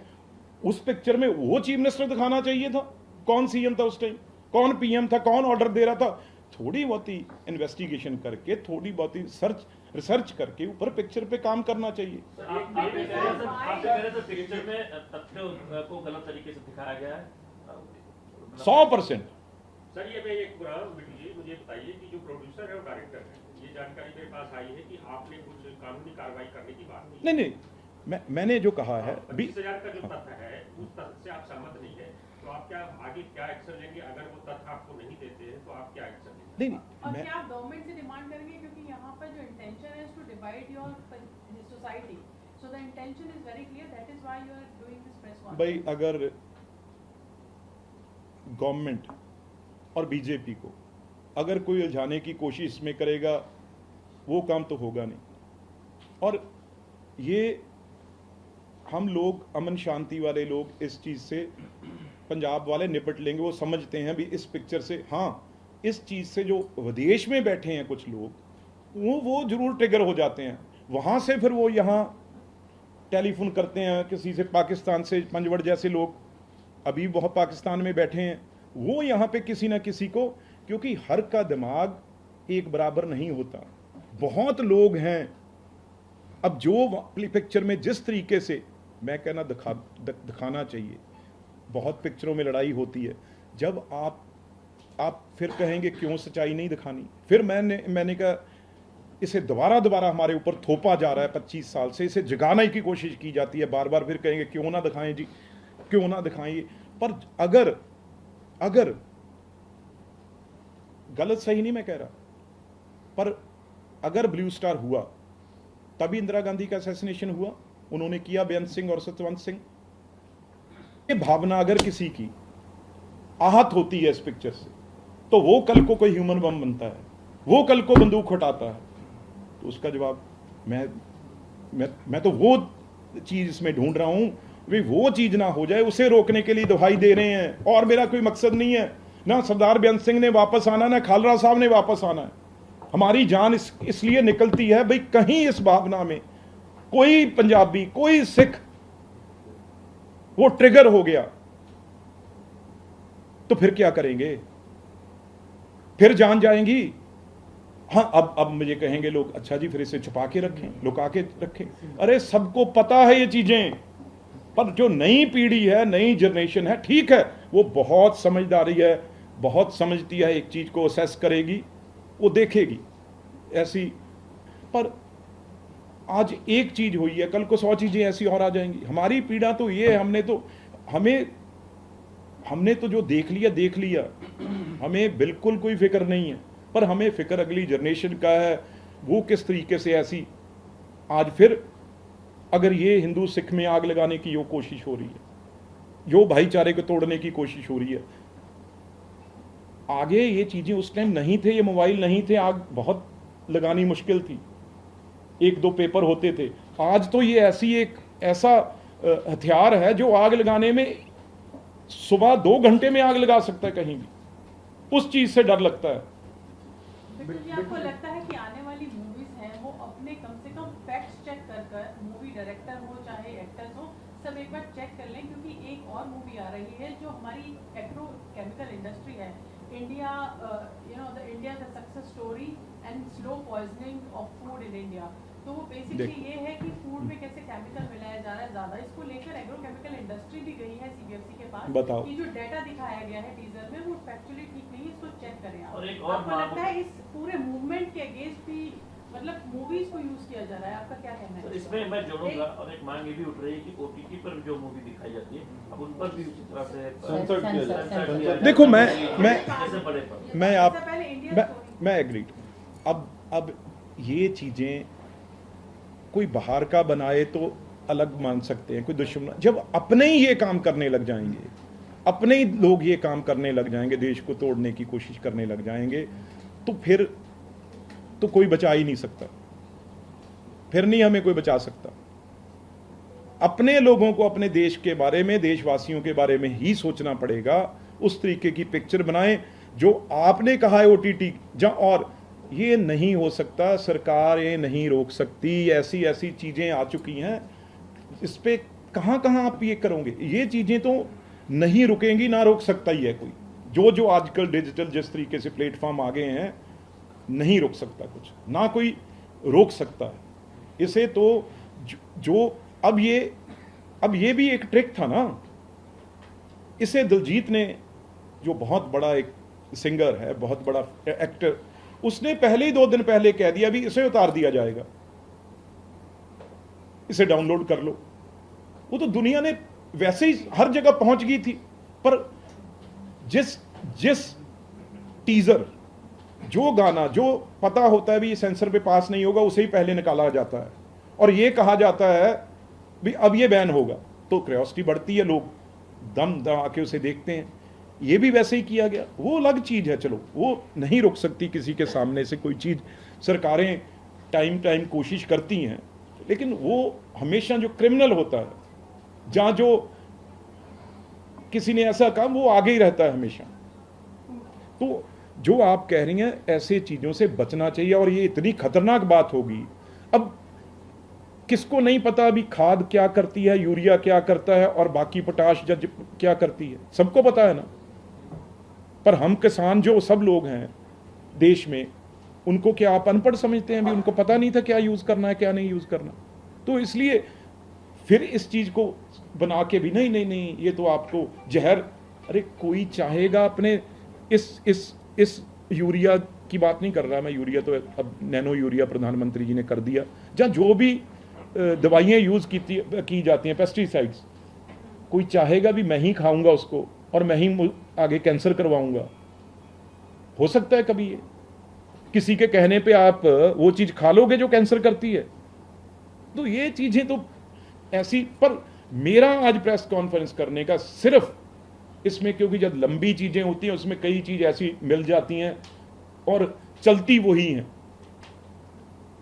उस पिक्चर में वो चीफ मिनिस्टर दिखाना चाहिए था। कौन सीएम था उस टाइम, कौन पीएम था, कौन ऑर्डर दे रहा था? थोड़ी बहुत ही इन्वेस्टिगेशन करके, थोड़ी बहुत ही रिसर्च करके ऊपर पिक्चर पे काम करना चाहिए। पिक्चर में तथ्यों को गलत तरीके से दिखाया गया है 100%। सर ये मैं एक मुझे बताइए कि जो प्रोड्यूसर है और डायरेक्टर है, ये जानकारी मेरे पास आई है कि आपने कुछ कानूनी कार्रवाई करने की बात की। नहीं, मैंने जो कहा है 25,000 का जो तथ्य है उस तथ्य से आप सहमत नहीं है, तो आप आगे क्या एक्शन लेंगे? अगर वो तथ्य आपको नहीं देते हैं तो आप क्या एक्शन लेंगे? नहीं, और मैं क्या आप गवर्नमेंट से डिमांड करेंगे, क्योंकि यहाँ पर जो इंटेंशन है to divide your society, so the intention is very clear, that is why you are doing this press conference. भाई, अगर गवर्नमेंट और बीजेपी को अगर कोई उलझाने की कोशिश में करेगा, वो काम तो होगा नहीं। और ये हम लोग अमन शांति वाले लोग इस चीज से पंजाब वाले निपट लेंगे। वो समझते हैं भी इस पिक्चर से, हाँ, इस चीज से जो विदेश में बैठे हैं कुछ लोग, वो जरूर ट्रिगर हो जाते हैं। वहां से फिर वो यहाँ टेलीफोन करते हैं किसी से, पाकिस्तान से पंजवड़ जैसे लोग अभी बहुत पाकिस्तान में बैठे हैं, वो यहाँ पे किसी ना किसी को, क्योंकि हर का दिमाग एक बराबर नहीं होता, बहुत लोग हैं। अब जो पिक्चर में जिस तरीके से मैं कहना दिखाना चाहिए, बहुत पिक्चरों में लड़ाई होती है, जब आप फिर कहेंगे क्यों सच्चाई नहीं दिखानी। फिर मैंने कहा इसे दोबारा हमारे ऊपर थोपा जा रहा है 25 साल से, इसे जगाने की कोशिश की जाती है बार बार। फिर कहेंगे क्यों ना दिखाएं जी, क्यों ना दिखाएं। पर अगर गलत सही नहीं मैं कह रहा, पर अगर ब्लू स्टार हुआ तभी इंदिरा गांधी का असैसिनेशन हुआ, उन्होंने किया बेअंत सिंह और सतवंत सिंह। ये भावना अगर किसी की आहत होती है इस पिक्चर से, तो वो कल को कोई ह्यूमन बम बनता है, वो कल को बंदूक उठाता है, तो उसका जवाब मैं तो वो चीज इसमें ढूंढ रहा हूं, वे वो चीज ना हो जाए, उसे रोकने के लिए दवाई दे रहे हैं। और मेरा कोई मकसद नहीं है, ना सरदार बेअंत सिंह ने वापस आना, ना खालड़ा साहब ने वापस आना है। हमारी जान इसलिए निकलती है भाई, कहीं इस भावना में कोई पंजाबी, कोई सिख वो ट्रिगर हो गया तो फिर क्या करेंगे? फिर जान जाएंगी। हाँ, अब मुझे कहेंगे लोग, अच्छा जी फिर इसे छुपा के रखें, लुका के रखें। अरे सबको पता है ये चीजें, पर जो नई पीढ़ी है, नई जनरेशन है, ठीक है, वो बहुत समझदारी है, बहुत समझती है, एक चीज को असेस करेगी, वो देखेगी ऐसी। पर आज एक चीज हुई है, कल को 100 चीजें ऐसी और आ जाएंगी। हमारी पीड़ा तो ये है, हमने तो जो देख लिया, हमें बिल्कुल कोई फिक्र नहीं है, पर हमें फिक्र अगली जनरेशन का है, वो किस तरीके से ऐसी आज फिर अगर ये हिंदू सिख में आग लगाने की जो कोशिश हो रही है, जो भाईचारे को तोड़ने की कोशिश हो रही है। आगे ये चीजें उस टाइम नहीं थे, ये मोबाइल नहीं थे, आग बहुत लगानी मुश्किल थी, 1-2 पेपर होते थे। आज तो ये ऐसा हथियार है जो आग लगाने में सुबह 2 घंटे में आग लगा सकता है कहीं भी, उस चीज से डर लगता है। बिल्कुल, ये आपको लगता है कि आने वाली मूवीज हैं वो अपने कम से कम फैक्ट्स चेक कर मूवी डायरेक्टर हो चाहे एक्टर्स हो सब एक बार चेक कर लें, क्योंकि एक और मूवी आ रही है जो हमारी एग्रोकेमिकल इंडस्ट्री है, India India the success story and slow poisoning of food in India. तो वो बेसिकली ये है कि फूड में कैसे केमिकल मिलाया जा रहा है ज्यादा, इसको लेकर एग्रोकेमिकल इंडस्ट्री भी गई है सीबीएफसी के पास। बताओ। कि जो डाटा दिखाया गया है टीजर में वो फैक्चुअली ठीक नहीं है, इसको चेक करें आप। और एक और आपको लगता है इस पूरे मूवमेंट के अगेंस्ट भी मतलब मूवीज को यूज किया जा रहा है, आपका क्या कहना तो है? इसमें मैं जोड़ूंगा, और एक मांग ये भी उठ रही है कि ओटीटी पर जो मूवी दिखाई जाती है अब उन पर भी उसी तरह से सेंसर किया जाए। सेंसर किया जाए। देखो, मैं जैसे बड़े पर मैं आप इससे पहले इंडिया मैं एग्रीड। अब ये चीजें कोई बाहर का बनाए तो अलग मान सकते हैं, कोई दुश्मन, जब अपने ही ये काम करने लग जाएंगे, अपने ही लोग ये काम करने लग जाएंगे, देश को तोड़ने की कोशिश करने लग जाएंगे, तो फिर तो कोई बचा ही नहीं सकता, फिर नहीं हमें कोई बचा सकता। अपने लोगों को अपने देश के बारे में, देशवासियों के बारे में ही सोचना पड़ेगा, उस तरीके की पिक्चर बनाएं जो आपने कहा है ओटीटी और ये नहीं हो सकता, सरकार ये नहीं रोक सकती, ऐसी ऐसी चीजें आ चुकी हैं, इस पे कहां कहां आप ये करोगे, ये चीजें तो नहीं रुकेंगी, ना रोक सकता ही है कोई। जो आजकल डिजिटल जिस तरीके से प्लेटफॉर्म आ गए हैं, नहीं रोक सकता कुछ, ना कोई रोक सकता है इसे। तो जो अब ये भी एक ट्रिक था ना, इसे दिलजीत ने, जो बहुत बड़ा एक सिंगर है, बहुत बड़ा एक्टर, उसने पहले ही 2 दिन पहले कह दिया भी इसे उतार दिया जाएगा, इसे डाउनलोड कर लो। वो तो दुनिया ने वैसे ही हर जगह पहुंच गई थी, पर जिस टीजर, जो गाना जो पता होता है भी ये सेंसर पे पास नहीं होगा, उसे ही पहले निकाला जाता है और ये कहा जाता है भी अब ये बैन होगा, तो क्यूरियोसिटी बढ़ती है, लोग दम आके उसे देखते हैं। ये भी वैसे ही किया गया, वो अलग चीज है, चलो वो नहीं रुक सकती किसी के सामने से कोई चीज, सरकारें टाइम कोशिश करती हैं, लेकिन वो हमेशा जो क्रिमिनल होता है, जहां जो किसी ने ऐसा काम, वो आगे ही रहता है हमेशा। तो जो आप कह रही हैं, ऐसे चीजों से बचना चाहिए, और ये इतनी खतरनाक बात होगी। अब किसको नहीं पता अभी खाद क्या करती है, यूरिया क्या करता है, और बाकी पोटाश क्या करती है, सबको पता है ना। पर हम किसान जो सब लोग हैं देश में, उनको क्या आप अनपढ़ समझते हैं? भी उनको पता नहीं था क्या यूज करना है क्या नहीं यूज करना। तो इसलिए फिर इस चीज को बना के भी नहीं ये तो आपको जहर, अरे कोई चाहेगा अपने इस यूरिया की बात नहीं कर रहा मैं, यूरिया तो अब नैनो यूरिया प्रधानमंत्री जी ने कर दिया, जहाँ जो भी दवाइयाँ यूज की जाती हैं, पेस्टिसाइड्स, कोई चाहेगा भी मैं ही खाऊंगा उसको और मैं ही आगे कैंसर करवाऊंगा? हो सकता है कभी ये किसी के कहने पे आप वो चीज खा लोगे जो कैंसर करती है? तो ये चीजें तो ऐसी, पर मेरा आज प्रेस कॉन्फ्रेंस करने का सिर्फ इसमें, क्योंकि जब लंबी चीजें होती हैं उसमें कई चीज ऐसी मिल जाती हैं और चलती वही हैं।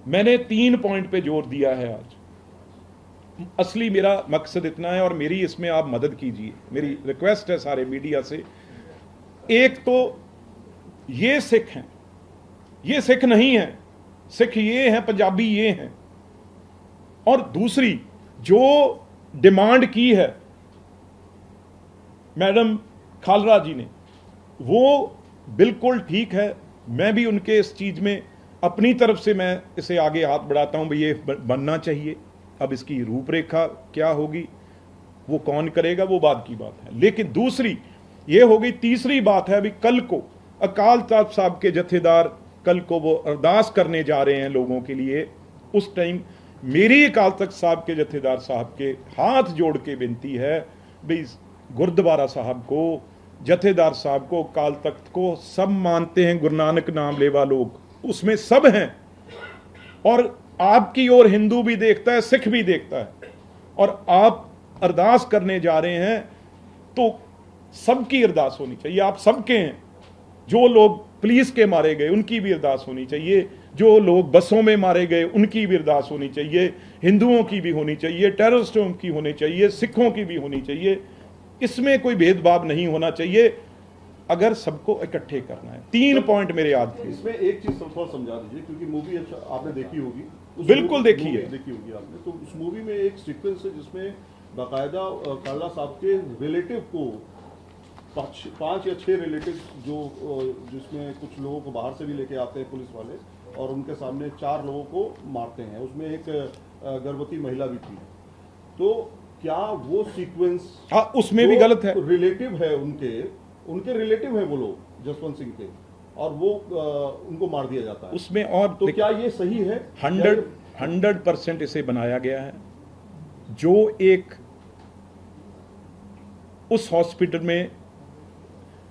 मैंने 3 पॉइंट पे जोर दिया है आज। असली मेरा मकसद इतना है, और मेरी इसमें आप मदद कीजिए, मेरी रिक्वेस्ट है सारे मीडिया से। एक तो ये सिख हैं, ये सिख नहीं है, सिख ये हैं, पंजाबी ये हैं। और दूसरी जो डिमांड की है मैडम खालरा जी ने, वो बिल्कुल ठीक है। मैं भी उनके इस चीज में अपनी तरफ से मैं इसे आगे हाथ बढ़ाता हूं, भाई ये बनना चाहिए। अब इसकी रूपरेखा क्या होगी, वो कौन करेगा, वो बात की बात है। लेकिन दूसरी ये हो गई, तीसरी बात है, अभी कल को अकाल तख्त साहब के जत्थेदार, कल को वो अरदास करने जा रहे हैं लोगों के लिए। उस टाइम मेरी अकाल तख्त साहब के जत्थेदार साहब के हाथ जोड़ के विनती है, भाई गुरुद्वारा साहब को, जत्थेदार साहब को, अकाल तख्त को सब मानते हैं, गुरु नानक नाम लेवा लोग उसमें सब हैं, और आपकी ओर हिंदू भी देखता है, सिख भी देखता है, और आप अरदास करने जा रहे हैं तो सबकी अरदास होनी चाहिए। आप सबके हैं, जो लोग पुलिस के मारे गए उनकी भी अरदास होनी चाहिए, जो लोग बसों में मारे गए उनकी भी अरदास होनी चाहिए, हिंदुओं की भी होनी चाहिए, टेररिस्टों की होनी चाहिए, सिखों की भी होनी चाहिए। इसमें कोई भेदभाव नहीं होना चाहिए अगर सबको इकट्ठे करना है। 3 पॉइंट मेरे याद थे। इसमें एक चीज थोड़ा समझा दीजिए, क्योंकि मूवी अच्छा आपने देखी होगी। बिल्कुल देखी है। देखी होगी आपने। तो उस मूवी में एक सीक्वेंस है जिसमें बाकायदा खालड़ा साहब के रिलेटिव को 5 या 6 रिलेटिव जिसमें कुछ लोगों को बाहर से भी लेके आते हैं पुलिस वाले, और उनके सामने 4 लोगों को मारते हैं। उसमें एक गर्भवती महिला भी थी। तो क्या वो सीक्वेंस उसमें भी गलत है? रिलेटिव है उनके रिलेटिव है वो लोग जसवंत सिंह के, और वो उनको मार दिया जाता है उसमें। और तो क्या ये सही है? 100% इसे बनाया गया है। जो एक उस हॉस्पिटल में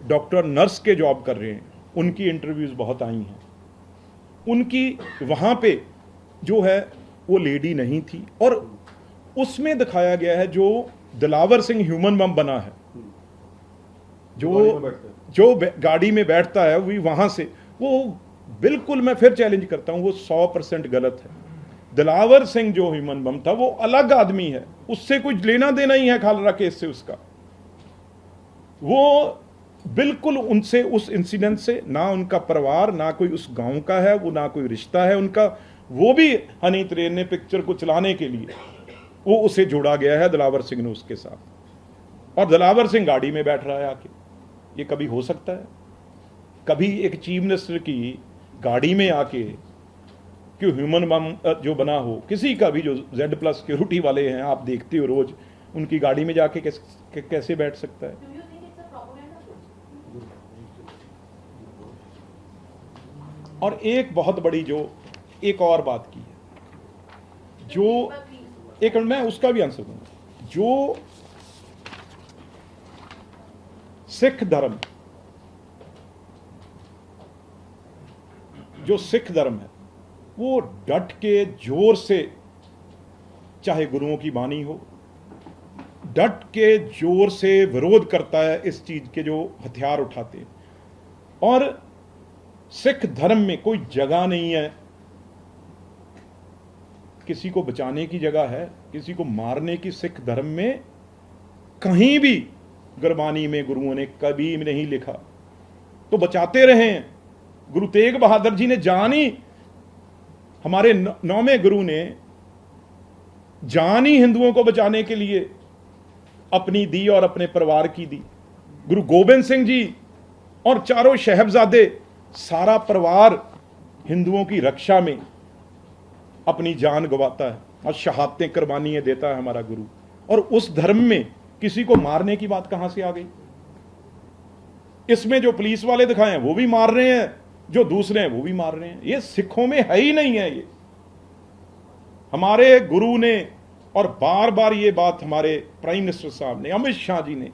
डॉक्टर नर्स के जॉब कर रहे हैं, उनकी इंटरव्यूज बहुत आई हैं। उनकी वहां पे जो है वो लेडी नहीं थी, और उसमें दिखाया गया है जो दिलावर सिंह ह्यूमन बम बना है, जो गाड़ी में बैठता है वो वहां से, वो बिल्कुल, मैं फिर चैलेंज करता हूं, वो 100% गलत है। दिलावर सिंह जो ह्यूमन बम था वो अलग आदमी है, उससे कुछ लेना देना ही है खालड़ा केस से उसका। वो बिल्कुल उनसे, उस इंसिडेंट से ना उनका परिवार, ना कोई उस गांव का है, वो ना कोई रिश्ता है उनका। वो भी हनी तरेन ने पिक्चर को चलाने के लिए वो उसे जोड़ा गया है दिलावर सिंह ने उसके साथ, और दिलावर सिंह गाड़ी में बैठ रहा है आके। ये कभी हो सकता है? कभी एक चीफ मिनिस्टर की गाड़ी में आके क्यों ह्यूमन बम जो बना हो, किसी का भी, जो Z+ सिक्योरिटी वाले हैं आप देखते हो रोज, उनकी गाड़ी में जाके कैसे बैठ सकता है? Do you think it's a propaganda? और एक बहुत बड़ी जो एक और बात की है, जो एक मैं उसका भी आंसर दूंगा। जो सिख धर्म है वो डट के जोर से, चाहे गुरुओं की बानी हो, डट के जोर से विरोध करता है इस चीज के जो हथियार उठाते हैं। और सिख धर्म में कोई जगह नहीं है, किसी को बचाने की जगह है, किसी को मारने की सिख धर्म में कहीं भी गुरबानी में गुरुओं ने कभी नहीं लिखा। तो बचाते रहे हैं। गुरु तेग बहादुर जी ने जान ही, हमारे 9वें गुरु ने जान ही हिंदुओं को बचाने के लिए अपनी दी और अपने परिवार की दी। गुरु गोबिंद सिंह जी और चारों शहबजादे, सारा परिवार हिंदुओं की रक्षा में अपनी जान गवाता है और शहादतें कुर्बानियां देता है हमारा गुरु। और उस धर्म में किसी को मारने की बात कहां से आ गई? इसमें जो पुलिस वाले दिखाए हैं वो भी मार रहे हैं, जो दूसरे हैं वो भी मार रहे हैं। ये सिखों में है ही नहीं है। ये हमारे गुरु ने, और बार बार ये बात हमारे प्राइम मिनिस्टर साहब ने, अमित शाह जी ने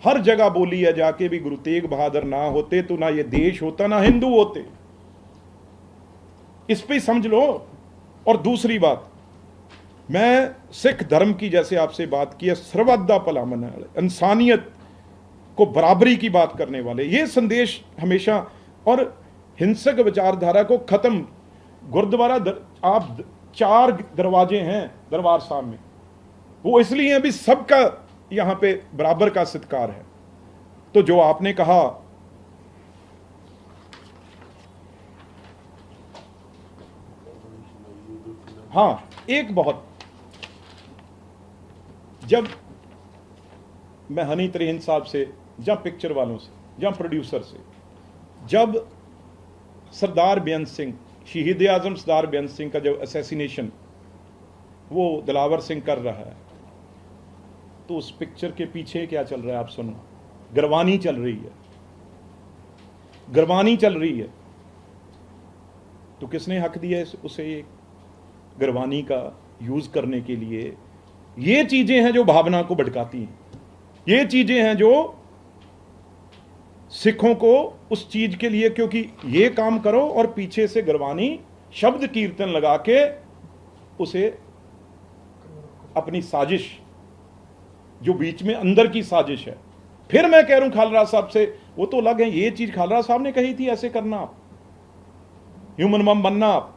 हर जगह बोली है जाके भी, गुरु तेग बहादुर ना होते तो ना ये देश होता, ना हिंदू होते। इस पे समझ लो। और दूसरी बात, मैं सिख धर्म की जैसे आपसे बात की है, सर्वदा भला मन वाले, इंसानियत को बराबरी की बात करने वाले, ये संदेश हमेशा, और हिंसक विचारधारा को खत्म। गुरुद्वारा आप 4 दरवाजे हैं दरबार साहब में, वो इसलिए हैं भी सबका यहां पे बराबर का सत्कार है। तो जो आपने कहा, हाँ, एक बहुत, जब मैं हनी तरीन साहब से, या पिक्चर वालों से, या प्रोड्यूसर से, जब सरदार बेअंत सिंह, शहीद आजम सरदार बेअंत सिंह का जो असैसिनेशन वो दिलावर सिंह कर रहा है, तो उस पिक्चर के पीछे क्या चल रहा है आप सुनो। गुरबानी चल रही है, गुरबानी चल रही है। तो किसने हक दिया है उसे गुरबानी का यूज करने के लिए? ये चीजें हैं जो भावना को भड़काती हैं, ये चीजें हैं जो सिखों को उस चीज के लिए, क्योंकि ये काम करो और पीछे से गुरबानी शब्द कीर्तन लगा के उसे अपनी साजिश, जो बीच में अंदर की साजिश है। फिर मैं कह रहा हूं खालरा साहब से, वो तो अलग है, ये चीज खालरा साहब ने कही थी ऐसे करना आप। ह्यूमन बम बनना आप,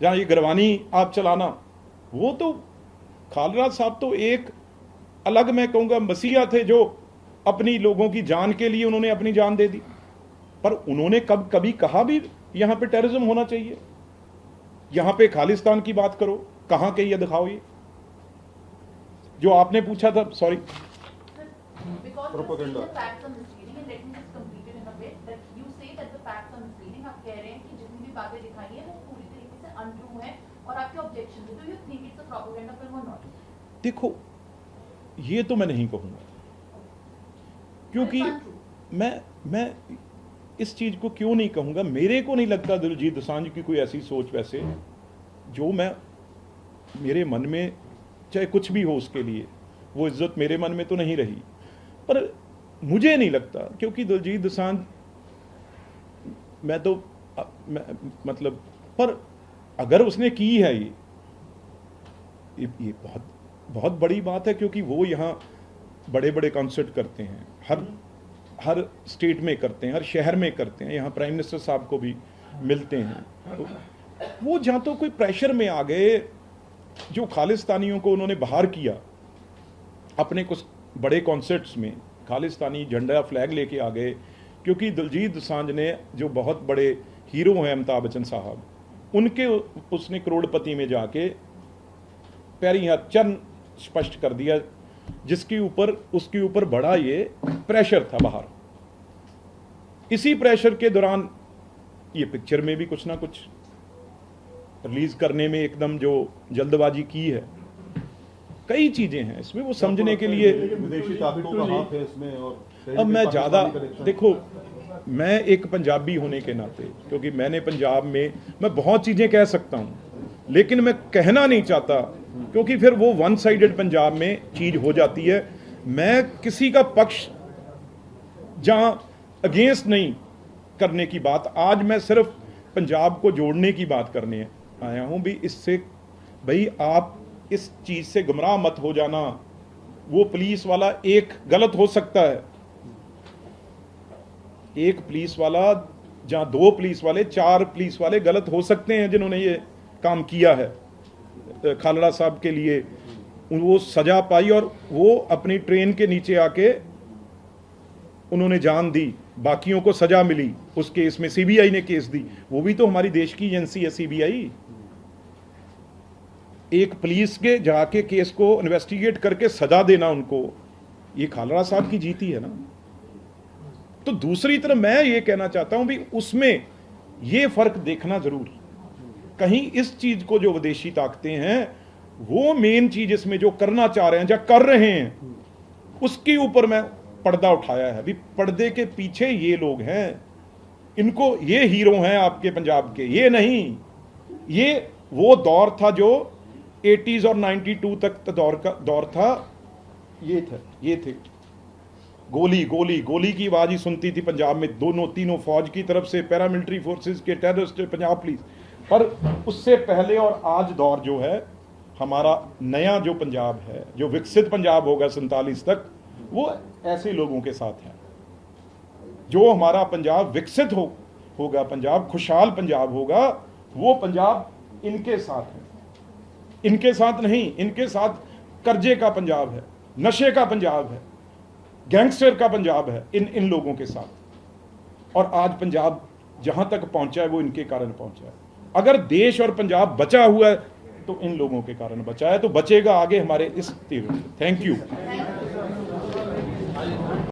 जहां ये गरवानी आप चलाना, वो तो खालराज साहब तो एक अलग, मैं कहूंगा, मसीहा थे जो अपनी लोगों की जान के लिए उन्होंने अपनी जान दे दी। पर उन्होंने कभी कहा भी यहां पे टेररिज्म होना चाहिए? यहां पे खालिस्तान की बात करो, कहां के ये दिखाओ, ये जो आपने पूछा था। Sorry, Because Propaganda. the facts are misleading, and let me just complete it in a bit that you say that the facts are misleading. आप कह रहे हैं कि जितनी भी बातें दिखाई हैं वो पूरी तरीके से untrue है और आपके ऑब्जेक्शन है। Do you think it's a propaganda film or not? देखो, ये तो मैं नहीं कहूंगा, क्योंकि It's untrue. मैं इस चीज को क्यों नहीं कहूंगा, मेरे को नहीं लगता दिलजीत दोसांझ की कोई ऐसी सोच, वैसे जो मैं, मेरे मन में चाहे कुछ भी हो उसके लिए वो इज्जत मेरे मन में तो नहीं रही, पर मुझे नहीं लगता, क्योंकि दिलजीत दोसांझ, मैं तो मतलब, पर अगर उसने की है ये बहुत बहुत बड़ी बात है, क्योंकि वो यहाँ बड़े बड़े कॉन्सर्ट करते हैं, हर स्टेट में करते हैं, हर शहर में करते हैं, यहाँ प्राइम मिनिस्टर साहब को भी मिलते हैं। तो वो जहाँ तो कोई प्रेशर में आ गए, जो खालिस्तानियों को उन्होंने बाहर किया अपने कुछ बड़े कॉन्सर्ट्स में, खालिस्तानी झंडा फ्लैग लेके आ गए, क्योंकि दिलजीत दोसांझ ने, जो बहुत बड़े हीरो हैं अमिताभ बच्चन साहब, उनके उसने करोड़पति में जाके पैरी हाथ चरण स्पष्ट कर दिया, जिसके ऊपर उसके ऊपर बड़ा ये प्रेशर था बाहर। इसी प्रेशर के दौरान ये पिक्चर में भी कुछ ना कुछ रिलीज करने में एकदम जो जल्दबाजी की है, कई चीजें हैं इसमें, वो समझने के लिए। विदेशी ताकतों का हाथ है इसमें, और कहीं अब भी मैं ज़्यादा, पाकिस्तानी connection- देखो, मैं एक पंजाबी होने के नाते, क्योंकि मैंने पंजाब में, मैं बहुत चीज़ें कह सकता हूँ, लेकिन मैं कहना नहीं चाहता, क्योंकि फिर वो वन साइडेड पंजाब में चीज़ हो जाती है। मैं किसी का पक्ष जहाँ अगेंस्ट नहीं करने की बात, आज मैं सिर्फ पंजाब को जोड़ने की बात करने आया हूँ भी। इससे भाई आप इस चीज़ से गुमराह मत हो जाना। वो पुलिस वाला एक गलत हो सकता है, एक पुलिस वाला, जहाँ 2 पुलिस वाले, 4 पुलिस वाले गलत हो सकते हैं जिन्होंने ये काम किया है खालड़ा साहब के लिए। वो सजा पाई और वो अपनी ट्रेन के नीचे आके उन्होंने जान दी, बाकियों को सजा मिली। उस केस में सीबीआई ने केस दी, वो भी तो हमारी देश की एजेंसी है सीबीआई। एक पुलिस के जाके केस को इन्वेस्टिगेट करके सजा देना उनको, ये खालड़ा साहब की जीती है ना। तो दूसरी तरफ मैं ये कहना चाहता हूं भी उसमें ये फर्क देखना जरूर, कहीं इस चीज को जो विदेशी ताकतें हैं वो मेन चीज इसमें जो करना चाह रहे हैं या कर रहे हैं, उसके ऊपर मैं पर्दा उठाया है। अभी पर्दे के पीछे ये लोग हैं, इनको, ये हीरो हैं आपके पंजाब के, ये नहीं। ये वो दौर था जो 80s और 92 तक दौर था। ये थे गोली गोली गोली की आवाज ही सुनती थी पंजाब में, दोनों तीनों फौज की तरफ से, पैरामिलिट्री फोर्सेस के, टेररिस्ट, पंजाब पुलिस। पर उससे पहले और आज दौर जो है हमारा नया जो पंजाब है, जो विकसित पंजाब होगा 47 तक, वो ऐसे लोगों के साथ है। जो हमारा पंजाब विकसित होगा, पंजाब खुशहाल पंजाब होगा, वो पंजाब इनके साथ है। इनके साथ नहीं, इनके साथ कर्जे का पंजाब है, नशे का पंजाब है, गैंगस्टर का पंजाब है, इन लोगों के साथ। और आज पंजाब जहां तक पहुंचा है वो इनके कारण पहुंचा है। अगर देश और पंजाब बचा हुआ है तो इन लोगों के कारण बचा है, तो बचेगा आगे हमारे इस तीर। Thank you.